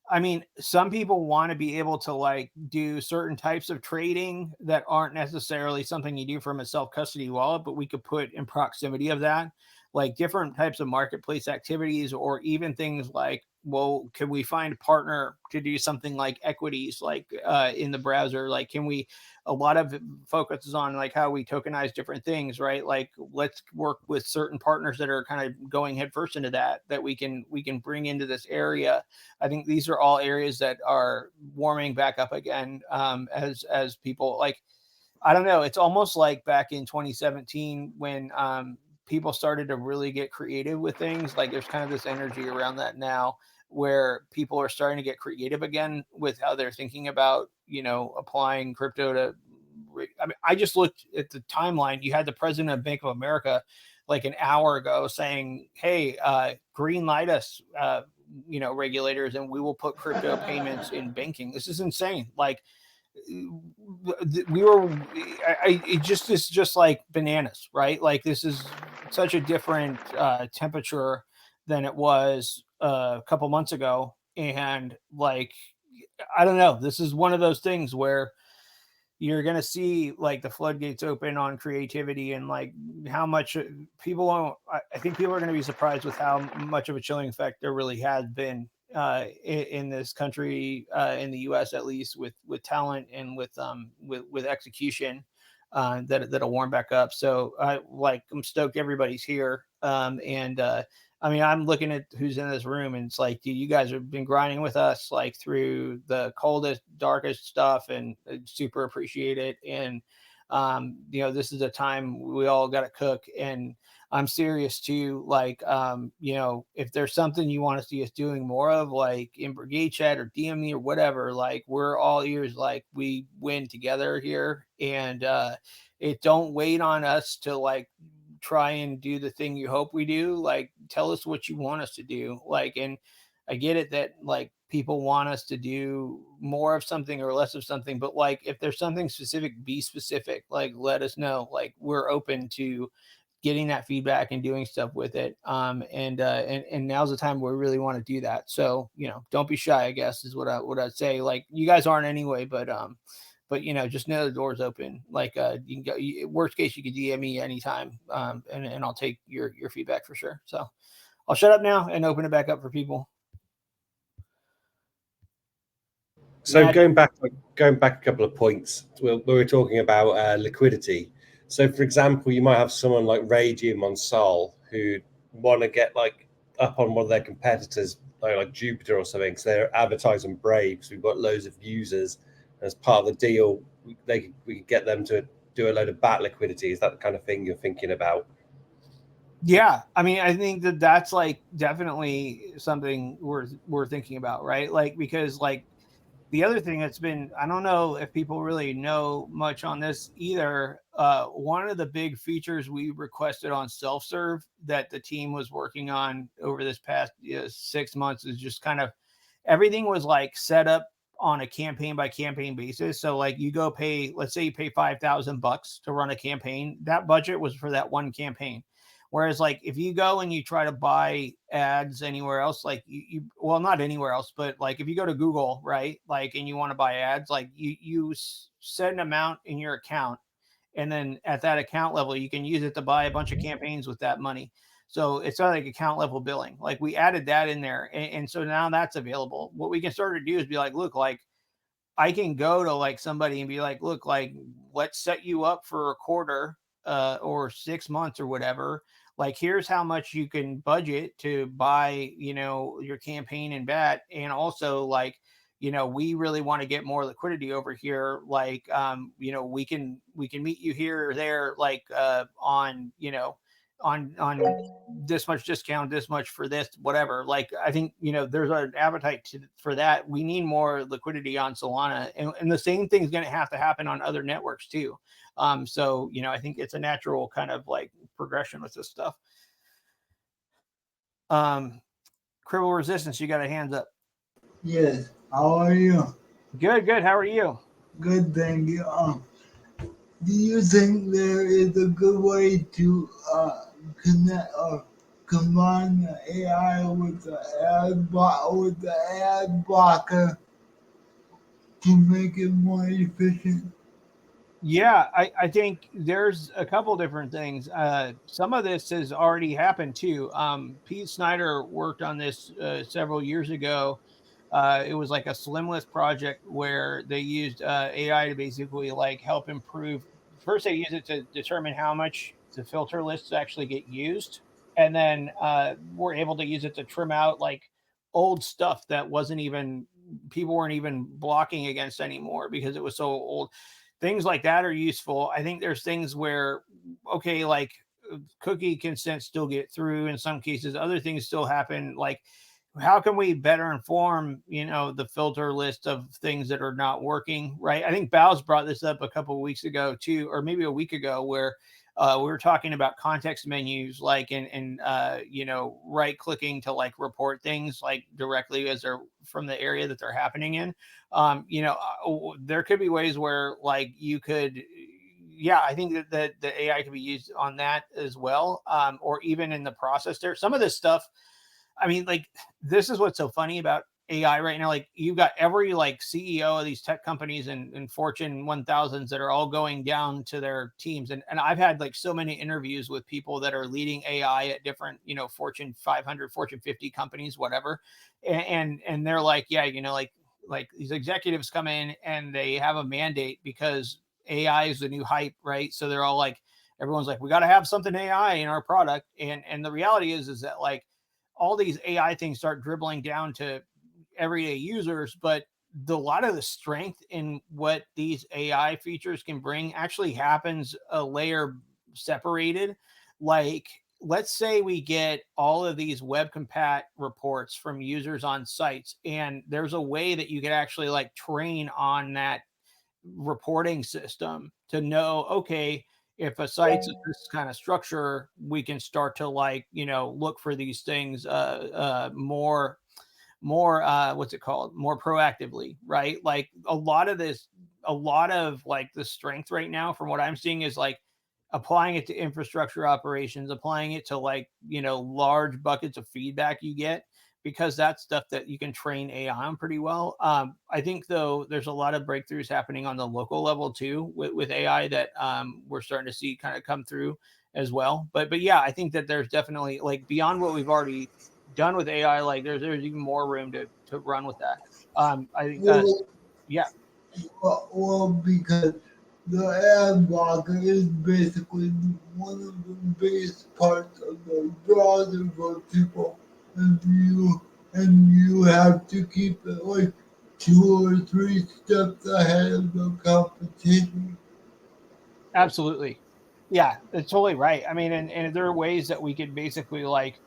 I mean, some people want to be able to like do certain types of trading that aren't necessarily something you do from a self-custody wallet, but we could put in proximity of that, like different types of marketplace activities, or even things like, well, can we find a partner to do something like equities, like in the browser? Like, can we, a lot of focus is on like how we tokenize different things, right? Like, let's work with certain partners that are kind of going headfirst into that we can bring into this area. I think these are all areas that are warming back up again, as people like, I don't know, it's almost like back in 2017 when people started to really get creative with things. Like there's kind of this energy around that now where people are starting to get creative again with how they're thinking about, applying crypto to. I mean, I just looked at the timeline. You had the president of Bank of America like an hour ago saying, "Hey, green light us, regulators, and we will put crypto payments in banking." This is insane. Like it's just like bananas, right? Like this is such a different temperature than it was a couple months ago. And like, I don't know, this is one of those things where you're going to see like the floodgates open on creativity and like how much people won't. I think people are going to be surprised with how much of a chilling effect there really has been in this country, in the U.S. at least, with talent and with execution that'll warm back up. So I'm stoked everybody's here. I mean, I'm looking at who's in this room, and it's like, dude, you guys have been grinding with us like through the coldest, darkest stuff, and super appreciate it. And this is a time we all got to cook, and I'm serious too. Like, if there's something you want to see us doing more of, like in Brigade Chat or DM me or whatever, like we're all ears. Like we win together here, and it don't wait on us to like try and do the thing you hope we do. Like tell us what you want us to do. Like, and I get it that like people want us to do more of something or less of something, but like if there's something specific, be specific. Like let us know. Like we're open to getting that feedback and doing stuff with it. And now's the time where we really want to do that. So don't be shy, I guess is what I'd say. Like you guys aren't anyway, but just know the door's open. Like you can go, worst case you can DM me anytime, and I'll take your feedback for sure. So I'll shut up now and open it back up for people. So Matt, going back a couple of points, we were talking about liquidity. So for example, you might have someone like Radium on Sol who want to get like up on one of their competitors, like Jupiter or something, because they're advertising Brave, so we've got loads of users. As part of the deal, we could get them to do a load of BAT liquidity. Is that the kind of thing you're thinking about? Yeah, I mean, I think that's like definitely something we're thinking about, right? Like because like the other thing that's been, I don't know if people really know much on this either. One of the big features we requested on self-serve that the team was working on over this past 6 months is just kind of everything was like set up on a campaign by campaign basis. So like you go pay, let's say you pay $5,000 to run a campaign. That budget was for that one campaign. Whereas like if you go and you try to buy ads anywhere else, like you well, not anywhere else, but like if you go to Google, right? Like, and you want to buy ads, like you set an amount in your account. And then at that account level, you can use it to buy a bunch of campaigns with that money. So it's not like account level billing. Like we added that in there. And so now that's available. What we can start to do is be like, look, like I can go to like somebody and be like, look, like let's set you up for a quarter or 6 months or whatever. Like, here's how much you can budget to buy, your campaign in BAT. And also like, we really want to get more liquidity over here. Like, we can meet you here or there, like on this much discount, this much for this, whatever. Like, I think, there's an appetite for that. We need more liquidity on Solana, and the same thing is going to have to happen on other networks too. So, I think it's a natural kind of like progression with this stuff. Cribble Resistance, you got a hands up. Yes. How are you? Good. How are you? Good, thank you. Do you think there is a good way to connect or combine the AI with the ad blocker to make it more efficient? Yeah, I think there's a couple different things. Some of this has already happened too. Pete Snyder worked on this several years ago. It was like a Slimlist project where they used AI to basically like help improve. First, they used it to determine how much the filter lists actually get used. And then we're able to use it to trim out like old stuff that people weren't even blocking against anymore because it was so old. Things like that are useful. I think there's things where, okay, like cookie consent still get through in some cases. Other things still happen. Like, how can we better inform, the filter list of things that are not working, right? I think Bow's brought this up a couple of weeks ago too, or maybe a week ago, where we were talking about context menus, like and right clicking to like report things like directly as they're from the area that they're happening in. There could be ways where like you could. Yeah, I think that the AI could be used on that as well, or even in the process there. Some of this stuff, I mean, like, this is what's so funny about AI right now. Like, you've got every like CEO of these tech companies and Fortune 1000s that are all going down to their teams. And I've had like so many interviews with people that are leading AI at different, Fortune 500, Fortune 50 companies, whatever. And they're like, yeah, like these executives come in and they have a mandate because AI is the new hype, right? So they're all like, everyone's like, we got to have something AI in our product. And the reality is that like, all these AI things start dribbling down to everyday users, but a lot of the strength in what these AI features can bring actually happens a layer separated. Like, let's say we get all of these web compat reports from users on sites, and there's a way that you could actually like train on that reporting system to know, okay, if a site's this kind of structure, we can start to like, look for these things more what's it called? More proactively, right? Like a lot of like the strength right now from what I'm seeing is like applying it to infrastructure operations, applying it to like, large buckets of feedback you get, because that's stuff that you can train AI on pretty well. I think though there's a lot of breakthroughs happening on the local level too with AI that we're starting to see kind of come through as well. But yeah, I think that there's definitely like beyond what we've already done with AI, like there's even more room to run with that. I think yeah. Well, because the ad blocker is basically one of the biggest parts of the browser for people, and you have to keep it like 2 or 3 steps ahead of the competition. Absolutely. Yeah, that's totally right. I mean, and there are ways that we could basically like,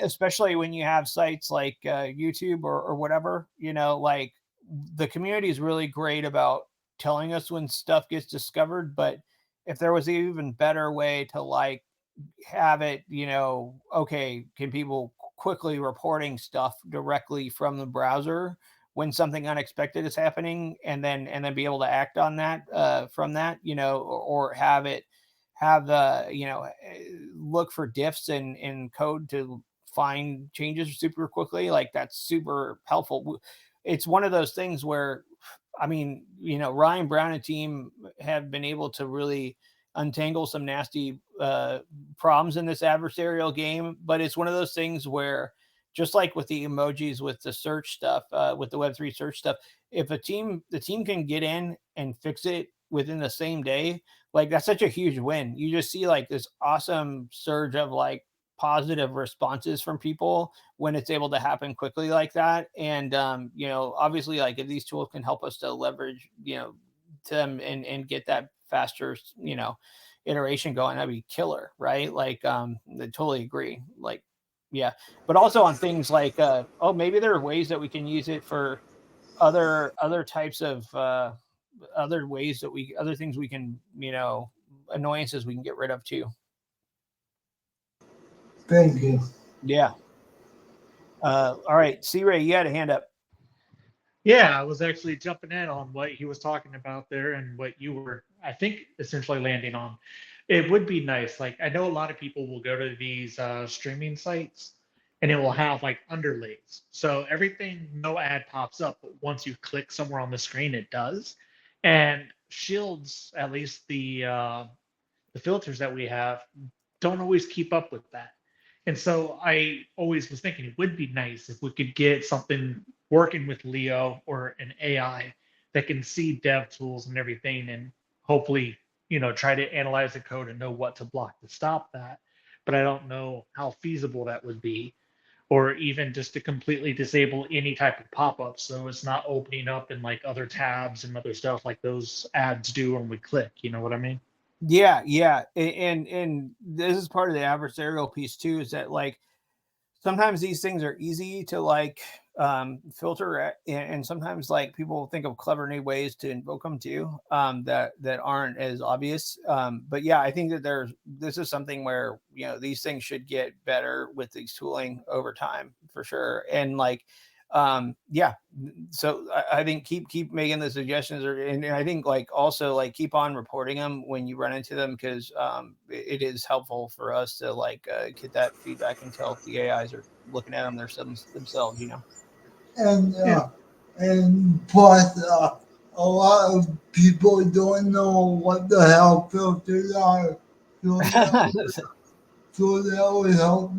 especially when you have sites like YouTube or whatever, like the community is really great about telling us when stuff gets discovered. But if there was an even better way to like have it, okay, can people quickly reporting stuff directly from the browser when something unexpected is happening, and then be able to act on that from that, or have it have the look for diffs in code to find changes super quickly. Like that's super helpful. It's one of those things where, I mean, Ryan Brown and team have been able to really untangle some nasty problems in this adversarial game. But it's one of those things where, just like with the emojis, with the search stuff, with the Web3 search stuff, if the team can get in and fix it within the same day, like that's such a huge win. You just see like this awesome surge of like positive responses from people when it's able to happen quickly like that. And obviously, like if these tools can help us to leverage them and get that faster iteration going, that'd be killer, right? Like I totally agree. Like yeah, but also on things like maybe there are ways that we can use it for other types of other things we can, annoyances we can get rid of too. Thank you. Yeah. All right, C-Ray, you had a hand up. Yeah, I was actually jumping in on what he was talking about there and what you were, I think, essentially landing on. It would be nice. Like, I know a lot of people will go to these streaming sites and it will have like underlays. So everything, no ad pops up, but once you click somewhere on the screen, it does. And Shields, at least the filters that we have, don't always keep up with that. And so I always was thinking it would be nice if we could get something working with Leo or an AI that can see dev tools and everything, and hopefully, try to analyze the code and know what to block to stop that. But I don't know how feasible that would be, or even just to completely disable any type of pop-up so it's not opening up in like other tabs and other stuff like those ads do when we click. You know what I mean? Yeah. And this is part of the adversarial piece too, is that like sometimes these things are easy to like filter and sometimes like people think of clever new ways to invoke them too, that aren't as obvious. But yeah, I think that this is something where, you know, these things should get better with these tooling over time for sure. And like yeah, so I think keep making the suggestions, and I think like also like keep on reporting them when you run into them, because it is helpful for us to like get that feedback and tell if the AIs are looking at them themselves, you know. And Yeah. and plus, a lot of people don't know what the hell filters are, so that would help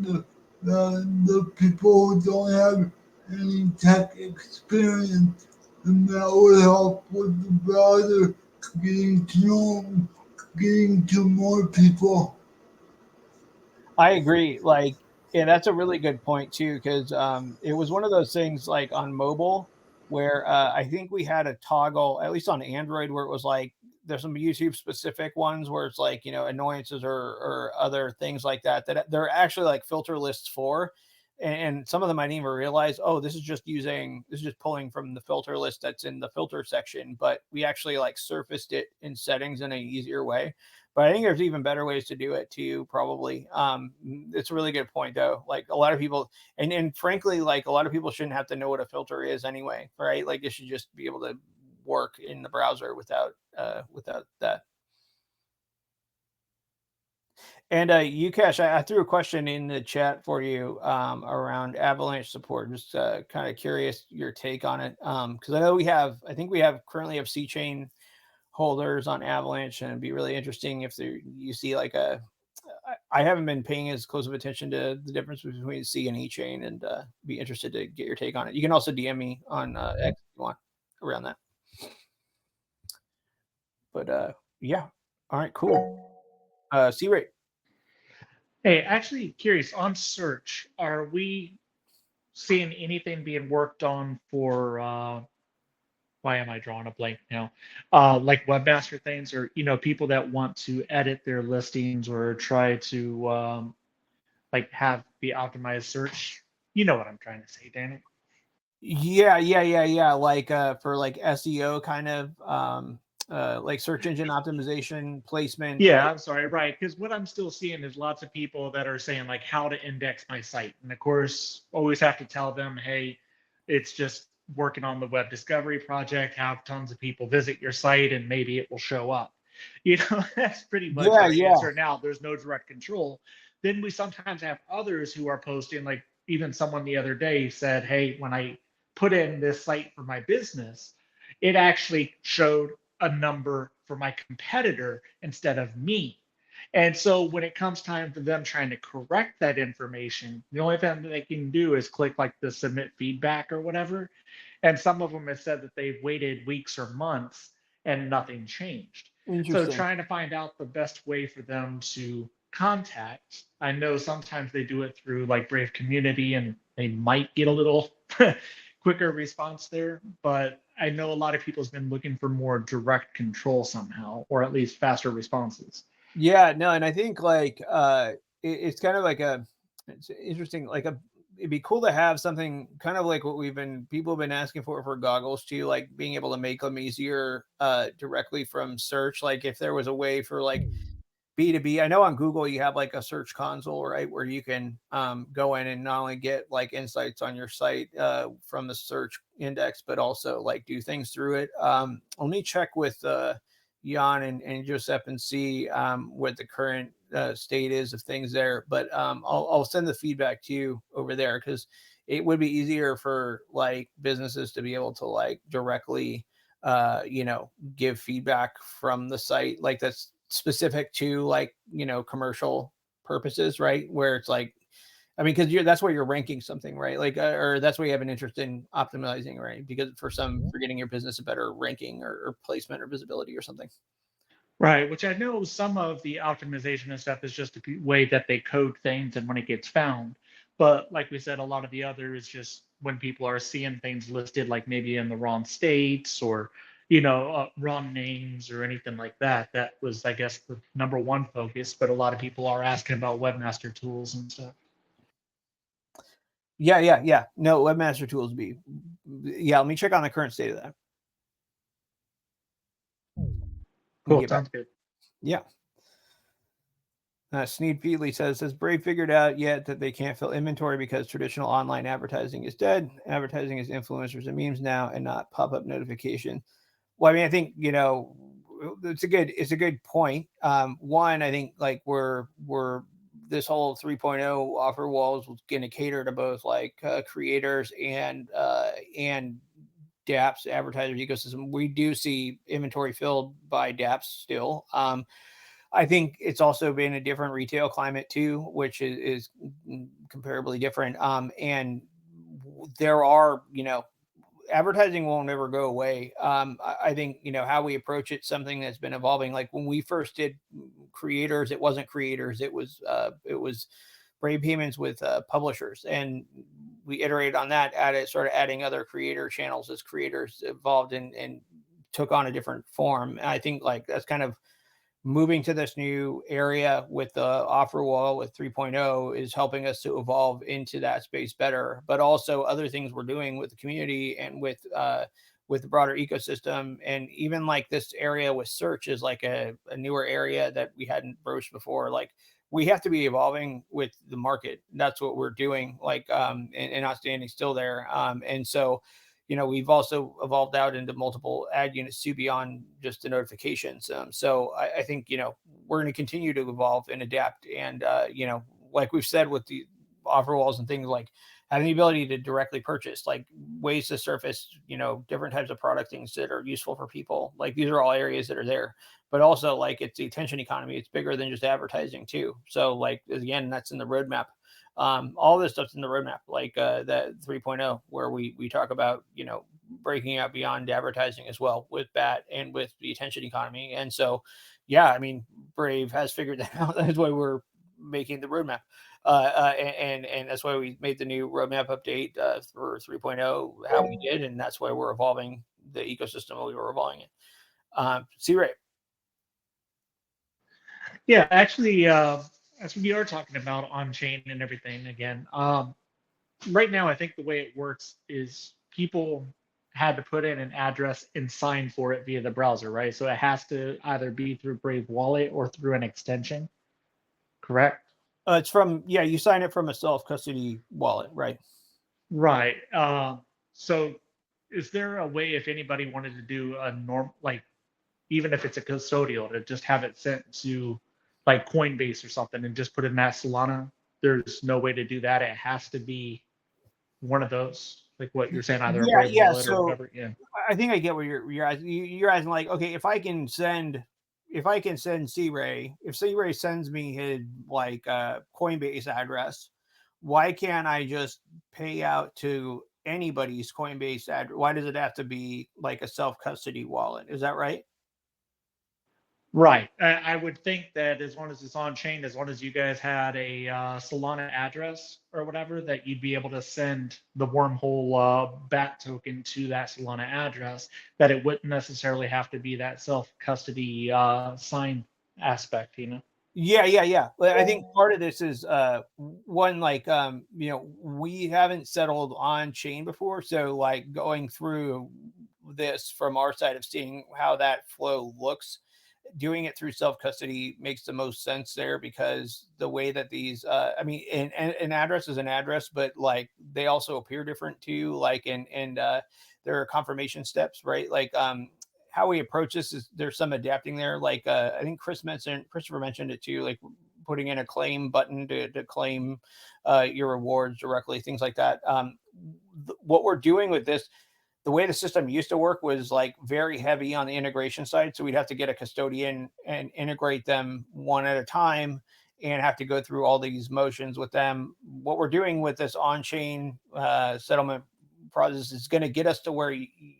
the people who don't have any tech experience, and that would help with the browser getting to more people. I agree. Like, yeah, that's a really good point too, because it was one of those things like on mobile where I think we had a toggle, at least on Android, where it was like there's some YouTube specific ones where it's like, you know, annoyances or other things like that that they're actually like filter lists for. And some of them I didn't even realize, oh, this is just pulling from the filter list that's in the filter section, but we actually like surfaced it in settings in an easier way. But I think there's even better ways to do it too, probably. It's a really good point though. Like a lot of people, and frankly, like a lot of people shouldn't have to know what a filter is anyway, right? Like it should just be able to work in the browser without that. And Ukesh, I threw a question in the chat for you around Avalanche support. Just kind of curious your take on it, because I know I think we currently have C chain holders on Avalanche, and it'd be really interesting if you see like I haven't been paying as close of attention to the difference between C and E chain, and be interested to get your take on it. You can also DM me on X if you want around that. But yeah, all right, cool. C-Rate. Hey, actually curious on search, are we seeing anything being worked on for why am I drawing a blank now? Like webmaster things, or people that want to edit their listings or try to like have the optimized search. You know what I'm trying to say, Danny. Yeah. Like for like SEO kind of like search engine optimization, placement. Yeah, I'm sorry, right? Because what I'm still seeing is lots of people that are saying like how to index my site, and of course, always have to tell them, hey, it's just working on the web discovery project. Have tons of people visit your site, and maybe it will show up. That's pretty much our Yeah. answer now. There's no direct control. Then we sometimes have others who are posting, like even someone the other day said, hey, when I put in this site for my business, it actually showed a number for my competitor instead of me. And so when it comes time for them trying to correct that information, the only thing that they can do is click like the submit feedback or whatever. And some of them have said that they've waited weeks or months and nothing changed. So Interesting. trying to find out the best way for them to contact. I know sometimes they do it through like Brave Community, and they might get a little quicker response there, but I know a lot of people have been looking for more direct control somehow, or at least faster responses. Yeah, no, and I think like it's kind of like it's interesting, like it'd be cool to have something kind of like what people have been asking for goggles too, like being able to make them easier directly from search. Like if there was a way for like B2B. I know on Google you have like a search console, right, where you can go in and not only get like insights on your site from the search index, but also like do things through it. Let me check with Jan and Joseph and see what the current state is of things there. But I'll send the feedback to you over there, because it would be easier for like businesses to be able to like directly give feedback from the site, like that's specific to like commercial purposes, right, where it's like, I mean, because that's where you're ranking something, right, like or that's where you have an interest in optimizing, right, because for getting your business a better ranking or placement or visibility or something. Right, which I know some of the optimization and stuff is just a way that they code things and when it gets found. But like we said, a lot of the other is just when people are seeing things listed, like maybe in the wrong states or wrong names or anything like that. That was, I guess, the number one focus. But a lot of people are asking about webmaster tools and stuff. Yeah. No, Webmaster Tools B. Yeah, let me check on the current state of that. Cool, Get back. sounds good. Yeah. Sneed Feedley says, has Brave figured out yet that they can't fill inventory because traditional online advertising is dead? Advertising is influencers and memes now and not pop-up notification. Well, I mean, I think, it's a good point. One, I think like we're this whole 3.0 offer walls was going to cater to both like creators and dApps advertiser ecosystem. We do see inventory filled by dApps still. I think it's also been a different retail climate too, which is comparably different. And there are, advertising won't ever go away. I think, how we approach it, something that's been evolving. Like when we first did creators, it wasn't creators. It was Brave payments with publishers. And we iterated on that, started adding other creator channels as creators evolved and took on a different form. And I think like that's kind of moving to this new area with the offer wall with 3.0 is helping us to evolve into that space better, but also other things we're doing with the community and with the broader ecosystem. And even like this area with search is like a newer area that we hadn't broached before. Like we have to be evolving with the market. That's what we're doing, like, and not standing still there. And so, we've also evolved out into multiple ad units too beyond just the notifications. So I think, we're going to continue to evolve and adapt. And, like we've said with the offer walls and things, like having the ability to directly purchase, like ways to surface, different types of product things that are useful for people. Like these are all areas that are there, but also like it's the attention economy. It's bigger than just advertising too. So like, again, that's in the roadmap. All this stuff's in the roadmap, like that 3.0, where we talk about, breaking out beyond advertising as well with BAT and with the attention economy. And so, yeah, I mean, Brave has figured that out. That's why we're making the roadmap. And that's why we made the new roadmap update for 3.0, how we did. And that's why we're evolving the ecosystem we were evolving it. C-Ray. Yeah, actually, as we are talking about on-chain and everything again, right now I think the way it works is people had to put in an address and sign for it via the browser, right? So it has to either be through Brave Wallet or through an extension, correct? It's you sign it from a self-custody wallet, right? Right. So is there a way, if anybody wanted to do a like, even if it's a custodial, to just have it sent to like Coinbase or something and just put in that Solana? There's no way to do that. It has to be one of those, like what you're saying, either a Brave Wallet or whatever. Yeah. I think I get what you're asking. You're asking like, okay, if I can send C-Ray, if C-Ray sends me his like Coinbase address, why can't I just pay out to anybody's Coinbase address? Why does it have to be like a self-custody wallet? Is that right? Right. I would think that as long as it's on chain, as long as you guys had a Solana address or whatever, that you'd be able to send the wormhole BAT token to that Solana address, that it wouldn't necessarily have to be that self-custody sign aspect, Yeah. I think part of this is one, like, we haven't settled on chain before. So like going through this from our side of seeing how that flow looks, doing it through self-custody makes the most sense there, because the way that these an address is an address, but like they also appear different too, like and there are confirmation steps, right? Like how we approach this is there's some adapting there, like I think Christopher mentioned it too, like putting in a claim button to claim your rewards directly, things like that. What we're doing with this, the way the system used to work was like very heavy on the integration side. So we'd have to get a custodian and integrate them one at a time and have to go through all these motions with them. What we're doing with this on-chain settlement process is going to get us to where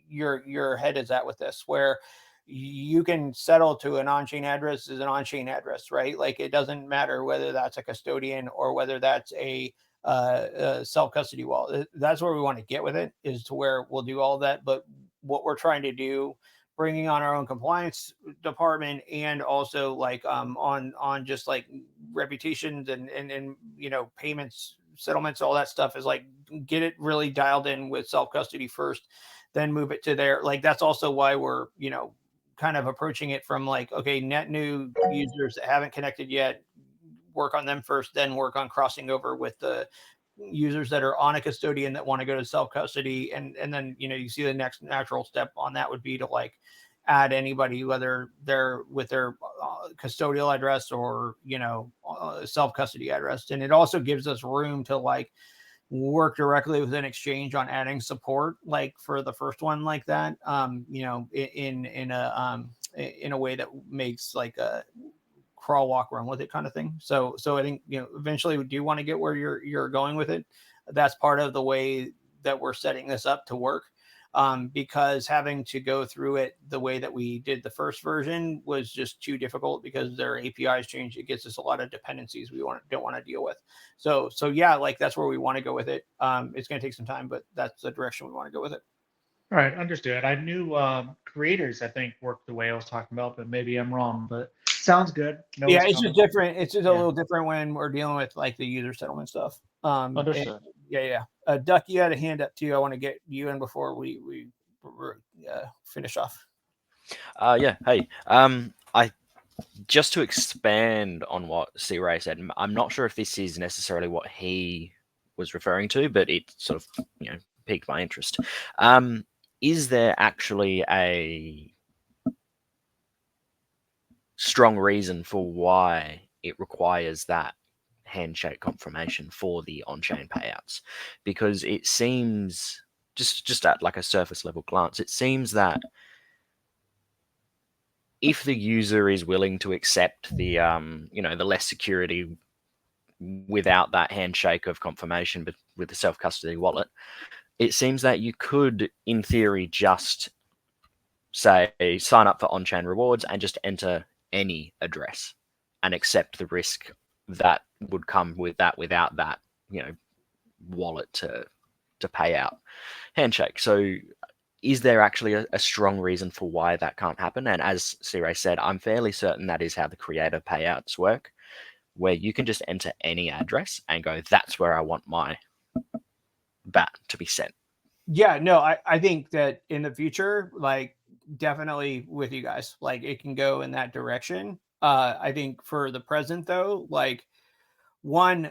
your head is at with this, where you can settle to an on-chain address as an on-chain address, right? Like it doesn't matter whether that's a custodian or whether that's a self-custody wallet. That's where we want to get with it, is to where we'll do all that. But what we're trying to do bringing on our own compliance department, and also like on just like reputations and you know, payments, settlements, all that stuff, is like get it really dialed in with self custody first, then move it to there. Like that's also why we're, you know, kind of approaching it from like, okay, net new users that haven't connected yet, work on them first, then work on crossing over with the users that are on a custodian that want to go to self custody, and then, you know, you see the next natural step on that would be to like add anybody, whether they're with their custodial address or, you know, self custody address. And it also gives us room to like work directly with an exchange on adding support, like for the first one like that, you know, in a way that makes like a crawl, walk, run with it kind of thing. So I think, you know, eventually we do want to get where you're going with it. That's part of the way that we're setting this up to work. Because having to go through it the way that we did the first version was just too difficult, because their APIs change. It gets us a lot of dependencies we don't want to deal with. So yeah, like that's where we want to go with it. It's going to take some time, but that's the direction we want to go with it. All right, understood. I knew creators, I think, worked the way I was talking about, but maybe I'm wrong. But sounds good. No, Yeah, it's just different. It's just a Yeah. little different when we're dealing with like the user settlement stuff. Understood. Yeah. Duck, you had a hand up too. I want to get you in before we finish off. Yeah. Hey. I just to expand on what C Ray said. I'm not sure if this is necessarily what he was referring to, but it sort of, you know, piqued my interest. Is there actually a strong reason for why it requires that handshake confirmation for the on-chain payouts? Because it seems, just at like a surface level glance, it seems that if the user is willing to accept the you know, the less security without that handshake of confirmation, but with the self-custody wallet, it seems that you could, in theory, just say sign up for on-chain rewards and just enter any address and accept the risk that would come with that without that, you know, wallet to pay out handshake. So is there actually a strong reason for why that can't happen? And as C-Ray said, I'm fairly certain that is how the creator payouts work, where you can just enter any address and go, that's where I want my BAT to be sent. Yeah, no, I think that in the future, like definitely with you guys, like it can go in that direction. I think for the present though, like one,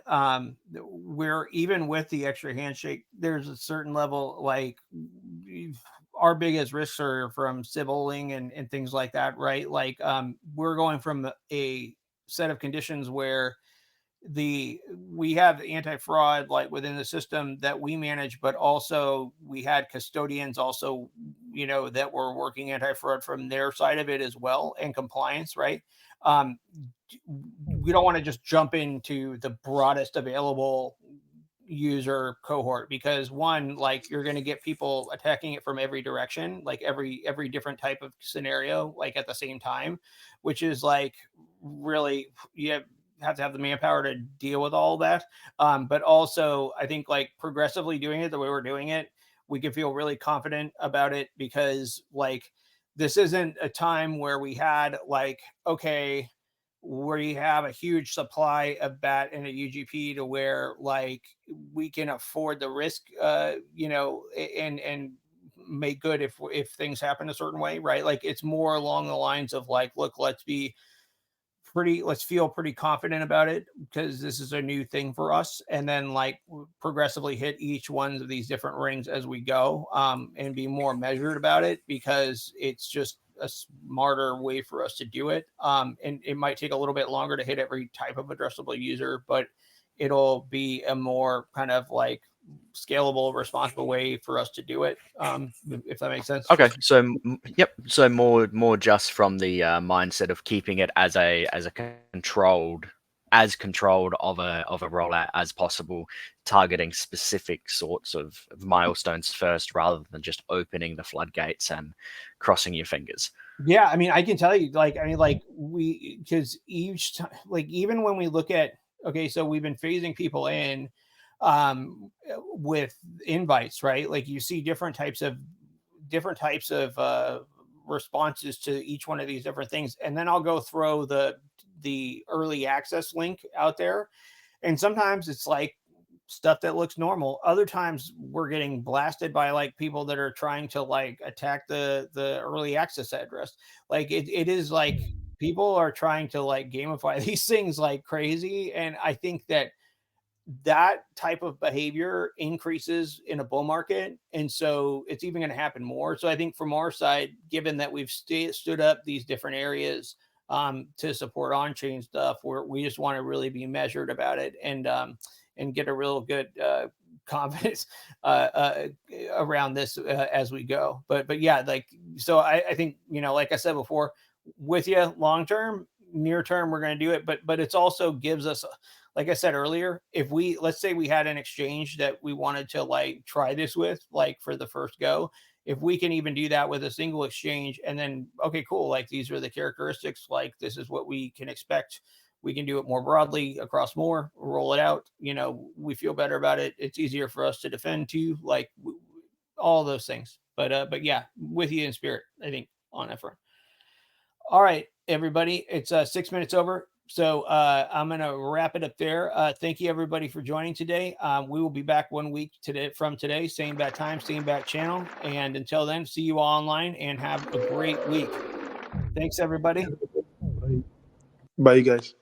we're even with the extra handshake, there's a certain level, like our biggest risks are from sibling and things like that, right? Like we're going from a set of conditions where we have anti-fraud like within the system that we manage, but also we had custodians also, you know, that were working anti-fraud from their side of it as well, and compliance, right? We don't want to just jump into the broadest available user cohort, because one, like you're going to get people attacking it from every direction, like every different type of scenario, like at the same time, which is like really, you have to have the manpower to deal with all that. But also I think like progressively doing it the way we're doing it, we can feel really confident about it, because like this isn't a time where we had like, okay, where you have a huge supply of BAT and a UGP to where like we can afford the risk, you know, and make good if things happen a certain way, right? Like it's more along the lines of like, look, let's feel pretty confident about it, because this is a new thing for us, and then like progressively hit each one of these different rings as we go, and be more measured about it, because it's just a smarter way for us to do it. And it might take a little bit longer to hit every type of addressable user, but it'll be a more kind of like scalable, responsible way for us to do it, if that makes sense. Okay, so yep, so more just from the mindset of keeping it as a controlled of a rollout as possible, targeting specific sorts of milestones first, rather than just opening the floodgates and crossing your fingers. Yeah, I mean, I can tell you, like, I mean, like because each time, like even when we look at, okay, so we've been phasing people in with invites, right? Like you see different types of responses to each one of these different things, and then I'll go throw the early access link out there. And sometimes it's like stuff that looks normal. Other times we're getting blasted by like people that are trying to like attack the early access address. Like it is like people are trying to like gamify these things like crazy. And I think that type of behavior increases in a bull market. And so it's even going to happen more. So I think from our side, given that we've stood up these different areas to support on-chain stuff, we just want to really be measured about it and get a real good confidence around this as we go. But yeah, like, so I think, you know, like I said before, with you long term, near term, we're going to do it. But it's also gives us, like I said earlier, if let's say we had an exchange that we wanted to like try this with, like for the first go, if we can even do that with a single exchange and then, okay, cool. Like these are the characteristics, like this is what we can expect. We can do it more broadly across more, roll it out. You know, we feel better about it. It's easier for us to defend too, like all those things. But yeah, with you in spirit, I think, on that front. All right, everybody, it's 6 minutes over. So I'm going to wrap it up there. Thank you, everybody, for joining today. We will be back 1 week from today, same bat time, same bat channel. And until then, see you all online and have a great week. Thanks, everybody. Bye, you guys.